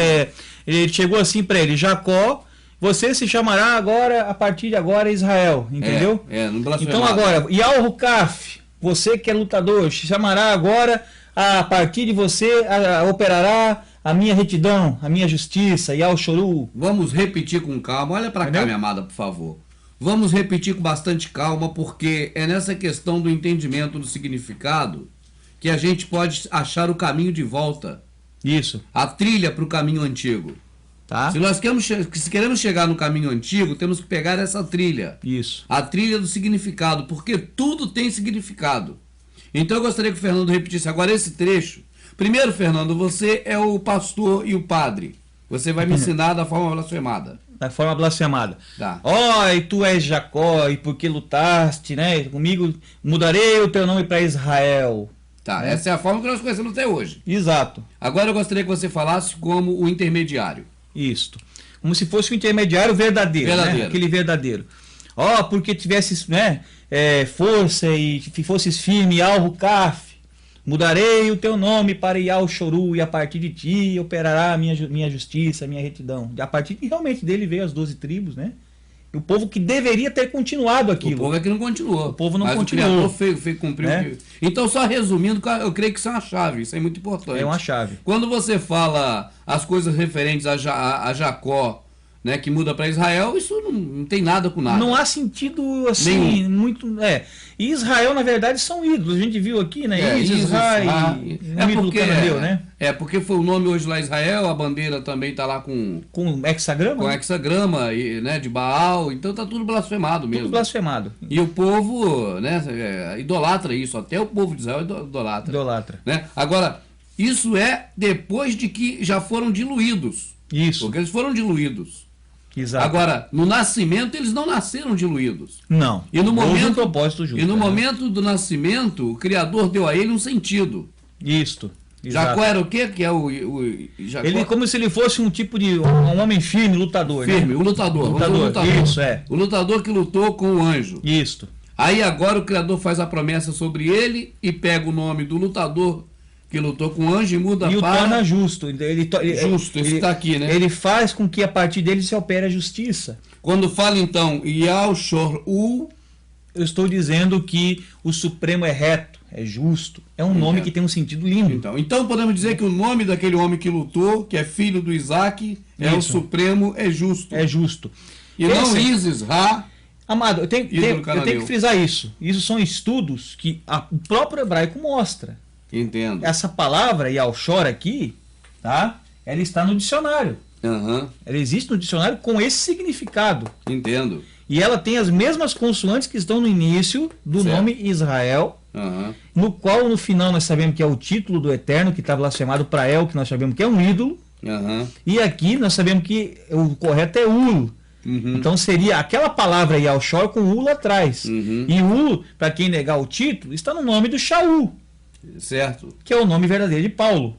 ele chegou assim para ele, Jacó, você se chamará agora, a partir de agora, Israel, entendeu? No blasfemado. Então agora, Yal-Rukaf, você que é lutador, se chamará agora, a partir de você, operará a minha retidão, a minha justiça, Yal-Shoru. Vamos repetir com calma, olha para cá, minha amada, por favor. Vamos repetir com bastante calma, porque é nessa questão do entendimento do significado que a gente pode achar o caminho de volta. Isso. A trilha para o caminho antigo. Tá. Se queremos chegar no caminho antigo, temos que pegar essa trilha. Isso. A trilha do significado, porque tudo tem significado. Então eu gostaria que o Fernando repetisse agora esse trecho. Primeiro, Fernando, você é o pastor e o padre. Você vai me ensinar da forma blasfemada. Da forma blasfemada. Tá. E tu és Jacó, e porque lutaste, né? Comigo, mudarei o teu nome para Israel. Tá, essa é a forma que nós conhecemos até hoje. Exato. Agora eu gostaria que você falasse como o intermediário. Isto. Como se fosse o intermediário verdadeiro. Né? Aquele verdadeiro. Porque tivesses, né, força e fosses firme, Yal-Rukaf, mudarei o teu nome para Yal-Shoru, e a partir de ti operará a minha justiça, a minha retidão. E a partir realmente dele veio as 12 tribos, né? O povo que deveria ter continuado aquilo. O povo é que não continuou. O povo não mas continuou. O Criador fez cumprir o que... Então, só resumindo, eu creio que isso é uma chave. Isso é muito importante. É uma chave. Quando você fala as coisas referentes a Jacó, né, que muda para Israel, isso não tem nada com nada. Não há sentido assim, muito... E Israel, na verdade, são ídolos. A gente viu aqui, né? Israel, porque cananeu, né? Porque foi o nome hoje lá Israel, a bandeira também está lá com hexagrama? Com hexagrama, né, de Baal, então tá tudo blasfemado mesmo. Tudo blasfemado. E o povo, né, idolatra isso, até o povo de Israel idolatra. Idolatra. Né? Agora, isso é depois de que já foram diluídos. Isso. Porque eles foram diluídos. Exato. Agora, no nascimento, eles não nasceram diluídos. Não. E no momento, propósito justo, momento do nascimento, o Criador deu a ele um sentido. Isto. Jacó era o quê? Que é o Jacó? Ele como se ele fosse um tipo de um homem firme, lutador. Firme, né? o lutador. Isso, O lutador que lutou com o anjo. Isto. Aí agora o Criador faz a promessa sobre ele e pega o nome do lutador que lutou com o anjo e muda e para... o torna justo. Justo, isso está aqui, né? Ele faz com que a partir dele se opere a justiça. Quando fala então, Yal-Shoru... Eu estou dizendo que o Supremo é reto, é justo. É um nome que tem um sentido lindo. Então podemos dizer que o nome daquele homem que lutou, que é filho do Isaac, é o Supremo, é justo. É justo. E não Isis-Ra... Amado, eu tenho que frisar isso. Isso são estudos que o próprio hebraico mostra. Entendo. Essa palavra Yal-Shor aqui, tá? Ela está no dicionário. Ela existe no dicionário com esse significado. Entendo. E ela tem as mesmas consoantes que estão no início do nome Israel, no qual no final nós sabemos que é o título do Eterno, que está blasfemado para El, que nós sabemos que é um ídolo. E aqui nós sabemos que o correto é Ul. Então seria aquela palavra Yal-Shor com Ul atrás. E Ul, para quem negar o título, está no nome do Shaul. Certo. Que é o nome verdadeiro de Paulo.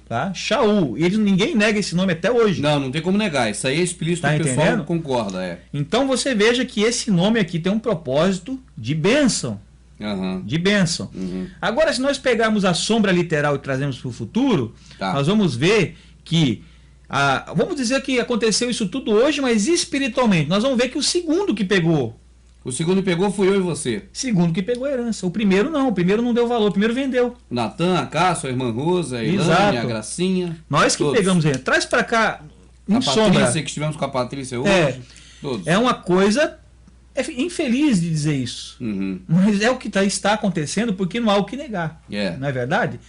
Tá? Shaul. E ninguém nega esse nome até hoje. Não tem como negar. Isso aí é explícito, o pessoal concorda. Então você veja que esse nome aqui tem um propósito de bênção. De bênção. Agora, se nós pegarmos a sombra literal e trazemos para o futuro, nós vamos ver que vamos dizer que aconteceu isso tudo hoje, mas espiritualmente, nós vamos ver que o segundo que pegou. O segundo pegou fui eu e você. Segundo que pegou a herança. O primeiro não deu valor, o primeiro vendeu. Natan, a Cássio, a irmã Rosa, a Ilane, a Gracinha. Nós que pegamos ele. Traz para cá a Patrícia, que estivemos com a Patrícia hoje. É uma coisa infeliz de dizer isso. Mas é o que está acontecendo porque não há o que negar. Não é verdade?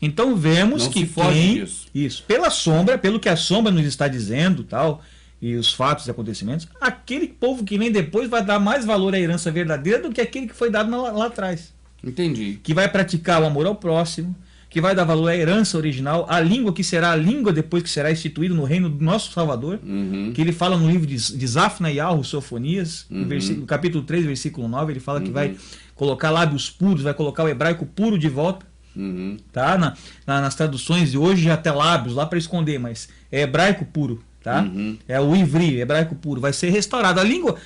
Então vemos não que se foge disso. Isso, pela sombra, pelo que a sombra nos está dizendo, tal, e os fatos e acontecimentos, aquele povo que vem depois vai dar mais valor à herança verdadeira do que aquele que foi dado lá atrás. Entendi. Que vai praticar o amor ao próximo, que vai dar valor à herança original, a língua que será a língua depois que será instituído no reino do nosso Salvador, que ele fala no livro de Zafna e Alro, Sofonias, no capítulo 3, versículo 9, ele fala que vai colocar lábios puros, vai colocar o hebraico puro de volta, tá? Nas traduções de hoje já até lábios lá para esconder, mas é hebraico puro. Tá? É o ivri, hebraico puro, vai ser restaurado. A língua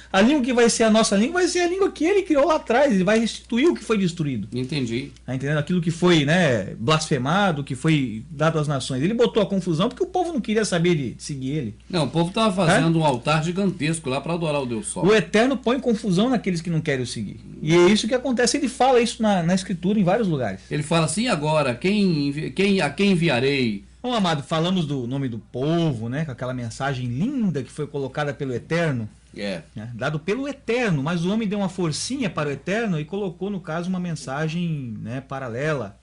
que vai ser a nossa língua vai ser a língua que ele criou lá atrás, ele vai restituir o que foi destruído. Entendi. Tá entendendo? Aquilo que foi, né, blasfemado, que foi dado às nações. Ele botou a confusão porque o povo não queria saber de seguir ele. Não, o povo estava fazendo um altar gigantesco lá para adorar o Deus Sol. O Eterno põe confusão naqueles que não querem o seguir. E é isso que acontece. Ele fala isso na Escritura em vários lugares. Ele fala assim: agora, a quem enviarei? Bom, amado, falamos do nome do povo, né? Com aquela mensagem linda que foi colocada pelo Eterno. Né, dado pelo Eterno, mas o homem deu uma forcinha para o Eterno e colocou, no caso, uma mensagem, né, paralela,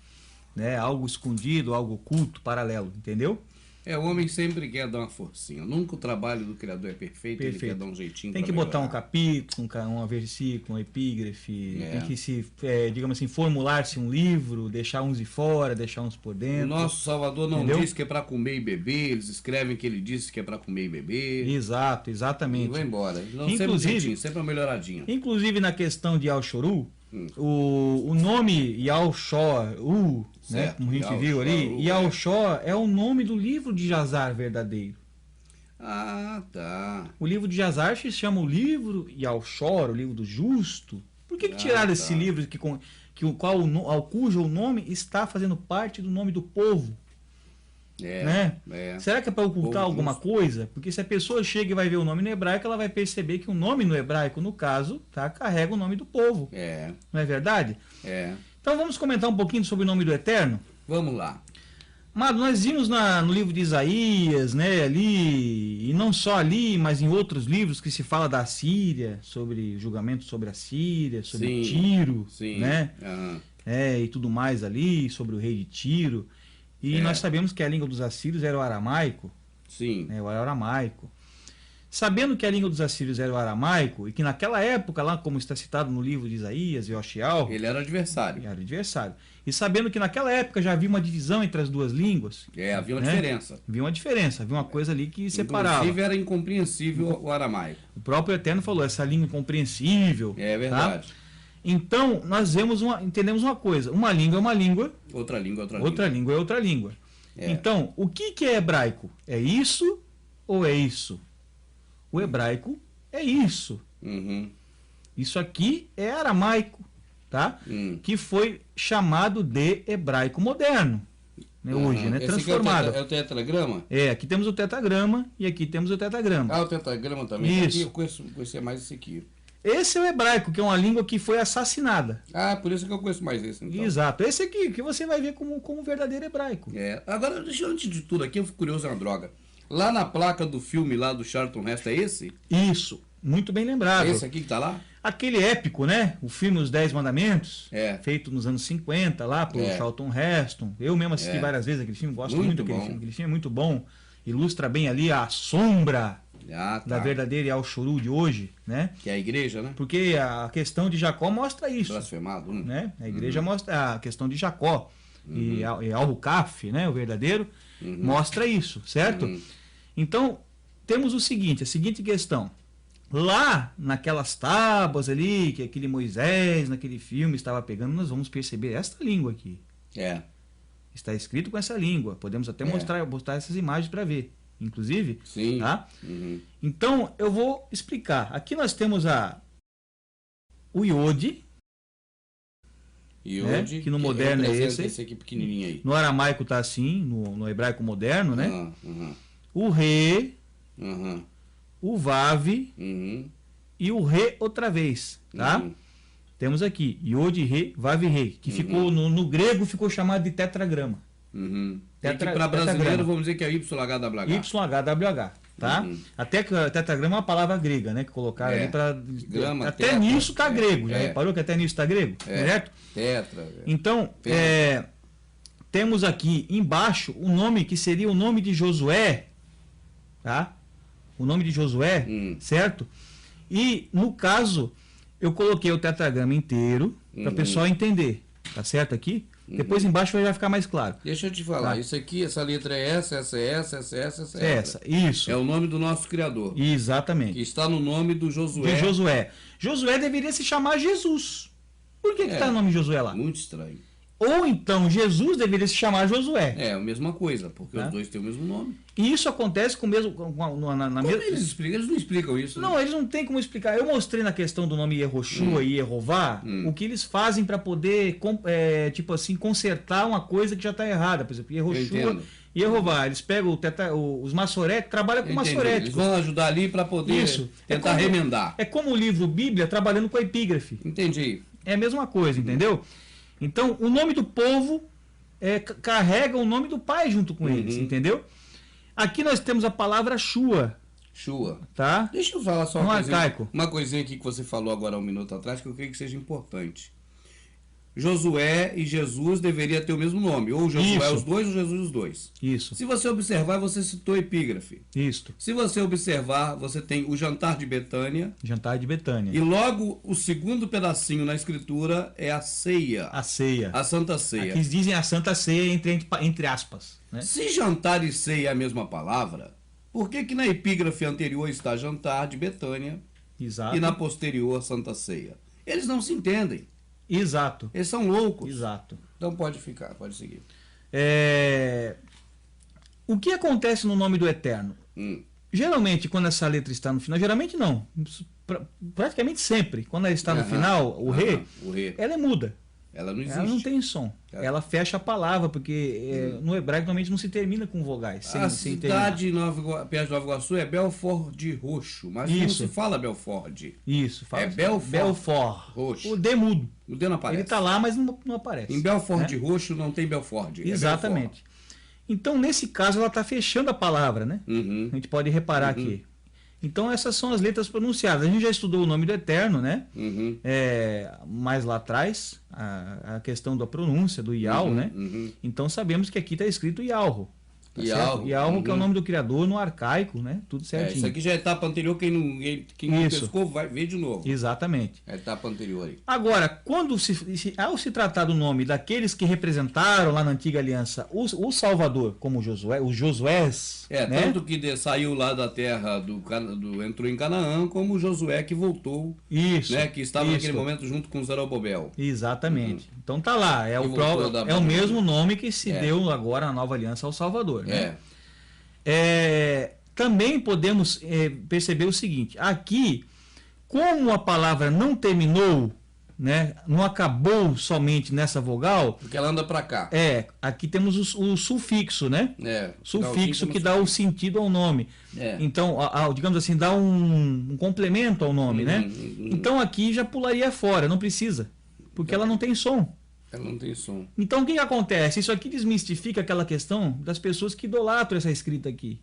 né? Algo escondido, algo oculto, paralelo, entendeu? O homem sempre quer dar uma forcinha. Nunca o trabalho do Criador é perfeito. Ele quer dar um jeitinho. Tem que botar um capítulo, um versículo, um epígrafe, tem que se, digamos assim, formular-se um livro, deixar uns de fora, deixar uns por dentro. O nosso Salvador não diz que é para comer e beber, eles escrevem que ele disse que é para comer e beber. Exato, exatamente. E vai embora. Não, inclusive, sempre uma melhoradinha. Inclusive na questão de Al-Shoru, o nome Yal-Shor, né, como a gente viu ali, Yal-Shor é o nome do livro de Jazar verdadeiro. Ah, tá. O livro de Jazar se chama o livro Yal-Shor, o livro do justo. Por que tiraram esse livro cujo nome está fazendo parte do nome do povo? Será que é para ocultar alguma coisa? Porque se a pessoa chega e vai ver o nome no hebraico, ela vai perceber que o nome no hebraico, no caso, carrega o nome do povo. Não é verdade? Então vamos comentar um pouquinho sobre o nome do Eterno? Vamos lá. Mas nós vimos no livro de Isaías, né, ali, e não só ali, mas em outros livros que se fala da Síria, sobre julgamento sobre a Síria, sobre Tiro, né? E tudo mais ali, sobre o rei de Tiro. E nós sabemos que a língua dos assírios era o aramaico. O aramaico. Sabendo que a língua dos assírios era o aramaico, e que naquela época, lá como está citado no livro de Isaías e Oxial, ele era adversário. E sabendo que naquela época já havia uma divisão entre as duas línguas. Havia uma diferença. Havia uma coisa ali que separava. Inclusive era incompreensível o aramaico. O próprio Eterno falou, essa língua incompreensível. É verdade. Tá? Então, nós entendemos uma coisa. Uma língua é uma língua. Outra língua é outra língua. Outra língua é outra língua. Então, o que é hebraico? É isso ou é isso? O hebraico é isso. Isso aqui é aramaico, tá? Que foi chamado de hebraico moderno. Né, hoje, né? Transformado. É o tetragrama? Aqui temos o tetragrama e aqui temos o tetragrama. O tetragrama também. Isso. Aqui eu conhecia mais esse aqui. Esse é o hebraico, que é uma língua que foi assassinada. Por isso que eu conheço mais esse, então. Exato. Esse aqui, que você vai ver como verdadeiro hebraico. Agora, antes de tudo aqui, eu fico curioso, é uma droga. Lá na placa do filme lá do Charlton Heston, é esse? Isso. Muito bem lembrado. Esse aqui que tá lá? Aquele épico, né? O filme Os 10 Mandamentos, feito nos anos 50, lá por Charlton Heston. Eu mesmo assisti várias vezes aquele filme, gosto muito daquele filme. Aquele filme é muito bom. Ilustra bem ali a sombra da verdadeira Yal-Shoru de hoje, né? Que é a igreja, né? Porque a questão de Jacó mostra isso. Blasfemado, né? A igreja mostra a questão de Jacó. E Al-Rukaf, né? O verdadeiro, mostra isso, certo? Então, temos a seguinte questão. Lá, naquelas tábuas ali, que aquele Moisés, naquele filme, estava pegando, nós vamos perceber esta língua aqui. Está escrito com essa língua. Podemos até mostrar essas imagens para ver. Inclusive. Tá? Então, eu vou explicar. Aqui nós temos o Iode. Né? Que no moderno é esse aqui pequenininho aí. No aramaico está assim, no hebraico moderno, né? O Re, o Vav e o Re outra vez, tá? Temos aqui Iode, Re, Vav, Re, que ficou no grego ficou chamado de tetragrama. Para brasileiro vamos dizer que é YHWH. YHWH, tá? Até que tetragrama é uma palavra grega, né? Que colocaram ali para até tetra, nisso tá grego. Já reparou que até nisso tá grego, certo? Tetra. Então, temos aqui embaixo o nome que seria o nome de Josué, tá? O nome de Josué, certo? E no caso eu coloquei o tetragrama inteiro para o pessoal entender, tá certo aqui? Depois embaixo vai ficar mais claro. Deixa eu te falar, Tá. Isso aqui, essa letra é essa é essa. Isso. É o nome do nosso Criador. Exatamente. Que está no nome do Josué. De Josué. Josué deveria se chamar Jesus. Por que está o nome de Josué lá? Muito estranho. Ou então Jesus deveria se chamar Josué. É a mesma coisa, porque os dois têm o mesmo nome. E isso acontece com o mesmo. Eles explicam? Eles não explicam isso. Não, eles não têm como explicar. Eu mostrei na questão do nome Yehoshua e Yehová o que eles fazem para poder, tipo assim, consertar uma coisa que já está errada. Por exemplo, Yehoshua e Yehová. Eles pegam os maçoréticos, trabalham com maçoréticos. Eles vão ajudar ali para poder tentar remendar. É como o livro Bíblia trabalhando com a epígrafe. Entendi. É a mesma coisa, entendeu? Então, o nome do povo carrega o nome do pai junto com eles, entendeu? Aqui nós temos a palavra Shua. Shua. Tá? Deixa eu falar só arcaico. Uma coisinha aqui que você falou agora há um minuto atrás que eu creio que seja importante. Josué e Jesus deveriam ter o mesmo nome. Ou Josué os dois ou Jesus os dois. Isso. Se você observar, você citou epígrafe. Isso. Se você observar, você tem o jantar de Betânia. Jantar de Betânia. E logo o segundo pedacinho na escritura é a ceia. A ceia. A Santa Ceia. Aqui dizem a Santa Ceia entre aspas. Né? Se jantar e ceia é a mesma palavra, por que na epígrafe anterior está jantar de Betânia Exato. e na posterior Santa Ceia? Eles não se entendem. Exato. Eles são loucos. Exato. Então pode ficar, pode seguir. O que acontece no nome do Eterno? Geralmente, quando essa letra está no final, geralmente não, praticamente sempre, quando ela está no final, o Rê, ela é muda. Ela não existe. Ela não tem som. Ela fecha a palavra, porque no hebraico normalmente não se termina com vogais. A cidade perto de Nova Iguaçu é Belford de Roxo, mas não se fala Belford. Isso, fala. É Belford Roxo. O D mudo. O D não aparece. Ele está lá, mas não aparece. Em Belford de Roxo não tem Belford. Exatamente. Então, nesse caso, ela está fechando a palavra, né? A gente pode reparar aqui. Então, essas são as letras pronunciadas. A gente já estudou o nome do Eterno, né? Mais lá atrás, a questão da pronúncia, do Yahweh, né? Então, sabemos que aqui está escrito Yahweh. Tá Yahweh, que é o nome do Criador no arcaico, né? Tudo certinho. Isso aqui já é a etapa anterior, quem não pescou vai ver de novo. Exatamente. É a etapa anterior aí. Agora, quando ao se tratar do nome daqueles que representaram lá na antiga aliança o Salvador, como Josué, os Josués, né? Tanto que saiu lá da terra entrou em Canaã, como Josué que voltou, né? Que estava naquele momento junto com Zorobabel. Exatamente. Então tá lá, é o mesmo nome que se deu agora na nova aliança ao Salvador. Né? Também podemos perceber o seguinte: aqui, como a palavra não terminou, né, não acabou somente nessa vogal, porque ela anda para cá. Aqui temos o sufixo, né? Sufixo que dá o sentido ao nome. Então, digamos assim, dá um complemento ao nome, né? Então aqui já pularia fora, não precisa, porque ela não tem som. Ela não tem som. Então o que acontece? Isso aqui desmistifica aquela questão das pessoas que idolatram essa escrita aqui.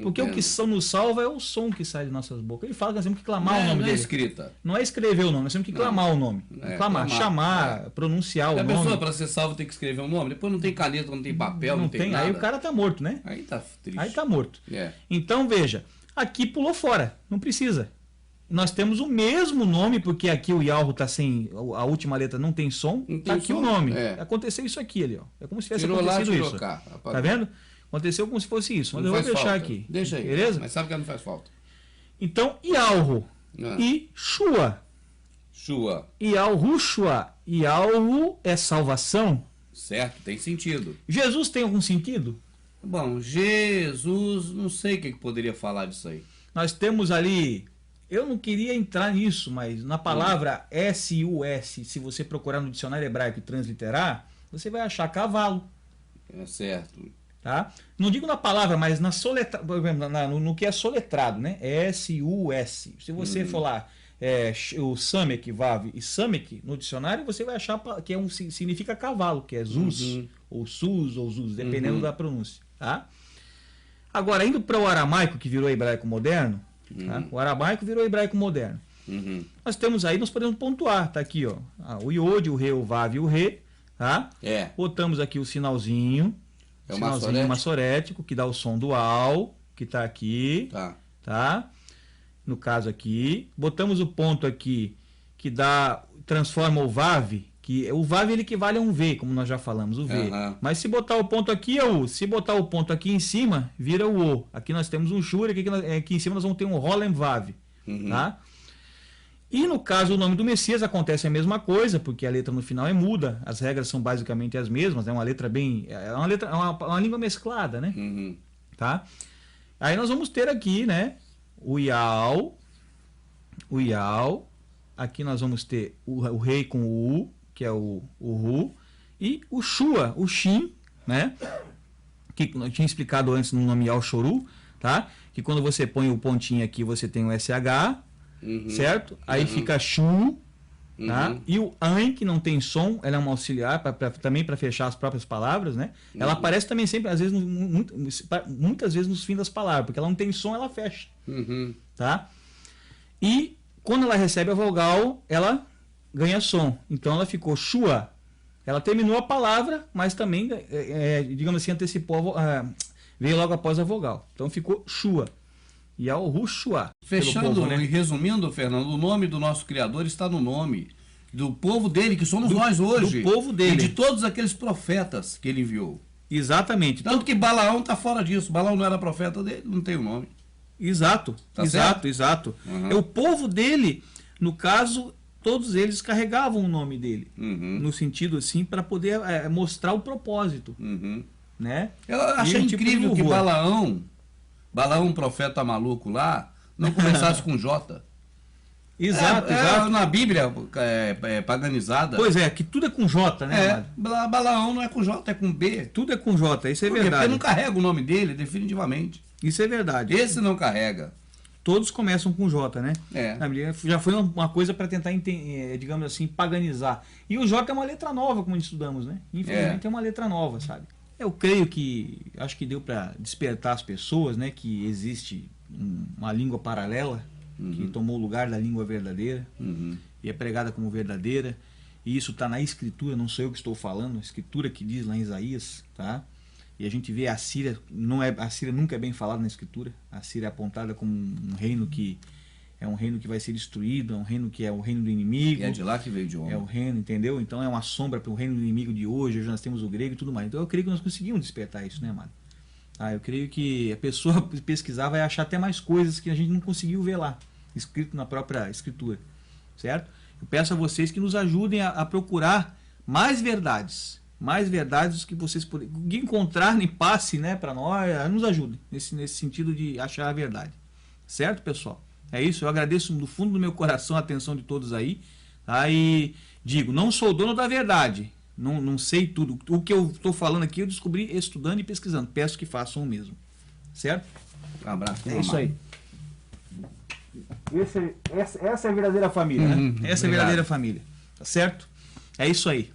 Porque o que nos salva é o som que sai de nossas bocas. Ele fala que nós temos que clamar o nome dele. Não é escrita. Não é escrever o nome, nós temos que clamar o nome. Chamar, pronunciar o nome. A pessoa, para ser salva, tem que escrever um nome. Depois não tem caneta, não tem papel, não tem nada. Aí o cara tá morto, né? Aí tá triste. Aí tá morto. Então veja, aqui pulou fora, não precisa. Nós temos o mesmo nome, porque aqui o Yahweh está sem. A última letra não tem som. Está aqui o nome. Aconteceu isso aqui, ali, ó. É como se tivesse acontecido isso. Tá vendo? Aconteceu como se fosse isso. Mas eu vou deixar aqui. Deixa aí. Beleza? Mas sabe que não faz falta. Então, Yahweh e Shua. Yahushua. Yahweh é salvação. Certo, tem sentido. Jesus tem algum sentido? Bom, Jesus, não sei o que poderia falar disso aí. Nós temos ali. Eu não queria entrar nisso, mas na palavra S-U-S, se você procurar no dicionário hebraico e transliterar, você vai achar cavalo. É certo. Tá? Não digo na palavra, mas na no que é soletrado, né? S-U-S. Se você for lá, o Samek, Vav e Samek, no dicionário, você vai achar que significa cavalo, que é Zuz, ou Sus, ou Zuz, dependendo da pronúncia. Tá? Agora, indo para o aramaico, que virou hebraico moderno, tá? O aramaico virou hebraico moderno. Nós temos aí, nós podemos pontuar, tá aqui, ó, o Iod, o Re, o Vav e o Re, tá? Botamos aqui o sinalzinho, sinalzinho massorético, que dá o som dual, que tá aqui, tá? No caso aqui, botamos o ponto aqui, que transforma o Vav, Que o Vav ele equivale a um V, como nós já falamos, o V. Mas se botar o ponto aqui é o U. Se botar o ponto aqui em cima, vira o O. Aqui nós temos um Shur, aqui em cima nós vamos ter um Rolem Vav. Tá? E no caso do nome do Messias acontece a mesma coisa, porque a letra no final é muda, as regras são basicamente as mesmas, é uma letra bem. É uma língua mesclada, né? Tá? Aí nós vamos ter aqui, né? O Yal. Aqui nós vamos ter o rei com o U, que é o Ru, e o Shua, o Shin, né? Que eu tinha explicado antes no nome Yal Shoru, tá? Que quando você põe o pontinho aqui, você tem o SH, certo? Aí fica Shu, tá? E o Ain, que não tem som, ela é uma auxiliar também para fechar as próprias palavras, né? Ela aparece também sempre, às vezes, muitas vezes nos fins das palavras, porque ela não tem som, ela fecha, tá? E quando ela recebe a vogal, ela ganha som. Então ela ficou Shua. Ela terminou a palavra, mas também, digamos assim, antecipou, veio logo após a vogal. Então ficou Shua. E ao Rushua. Fechando povo, né? e resumindo, Fernando, o nome do nosso Criador está no nome do povo dele, que somos nós hoje. Do povo dele. E de todos aqueles profetas que ele enviou. Exatamente. Tanto que Balaão está fora disso. Balaão não era profeta dele, não tem o nome. Exato. Tá exato. certo? É o povo dele, no caso, todos eles carregavam o nome dele. No sentido assim, para poder mostrar o propósito. Né? Eu achei incrível que Balaão, profeta maluco lá, não começasse com J. Exato. Na Bíblia paganizada. Pois é, que tudo é com J, né? Balaão não é com J, é com B. Tudo é com J, isso é verdade. Porque não carrega o nome dele, definitivamente. Isso é verdade. Esse não carrega. Todos começam com J, né? Na Bíblia já foi uma coisa para tentar, digamos assim, paganizar. E o J é uma letra nova, como estudamos, né? Infelizmente é uma letra nova, sabe? Eu creio que, acho que deu para despertar as pessoas, né? Que existe uma língua paralela que tomou o lugar da língua verdadeira e é pregada como verdadeira. E isso está na Escritura, não sou eu que estou falando, a Escritura que diz lá em Isaías, tá? E a gente vê a Síria, a Síria nunca é bem falada na Escritura. A Síria é apontada como um reino que é um reino que vai ser destruído, é um reino que é o reino do inimigo. E é de lá que veio de homem. É o reino, entendeu? Então é uma sombra para o reino do inimigo de hoje. Hoje nós temos o grego e tudo mais. Então eu creio que nós conseguimos despertar isso, né, amado? Eu creio que a pessoa pesquisar vai achar até mais coisas que a gente não conseguiu ver lá, escrito na própria Escritura, certo? Eu peço a vocês que nos ajudem a procurar mais verdades que vocês encontrarem, passe, né, para nós, nos ajudem nesse sentido de achar a verdade, certo, pessoal? É isso, eu agradeço do fundo do meu coração a atenção de todos aí, tá? E digo, não sou dono da verdade, não sei tudo, o que eu estou falando aqui eu descobri estudando e pesquisando, peço que façam o mesmo, certo? Um abraço. É isso aí. Essa é a verdadeira família, né? Essa é a verdadeira família, tá certo? É isso aí.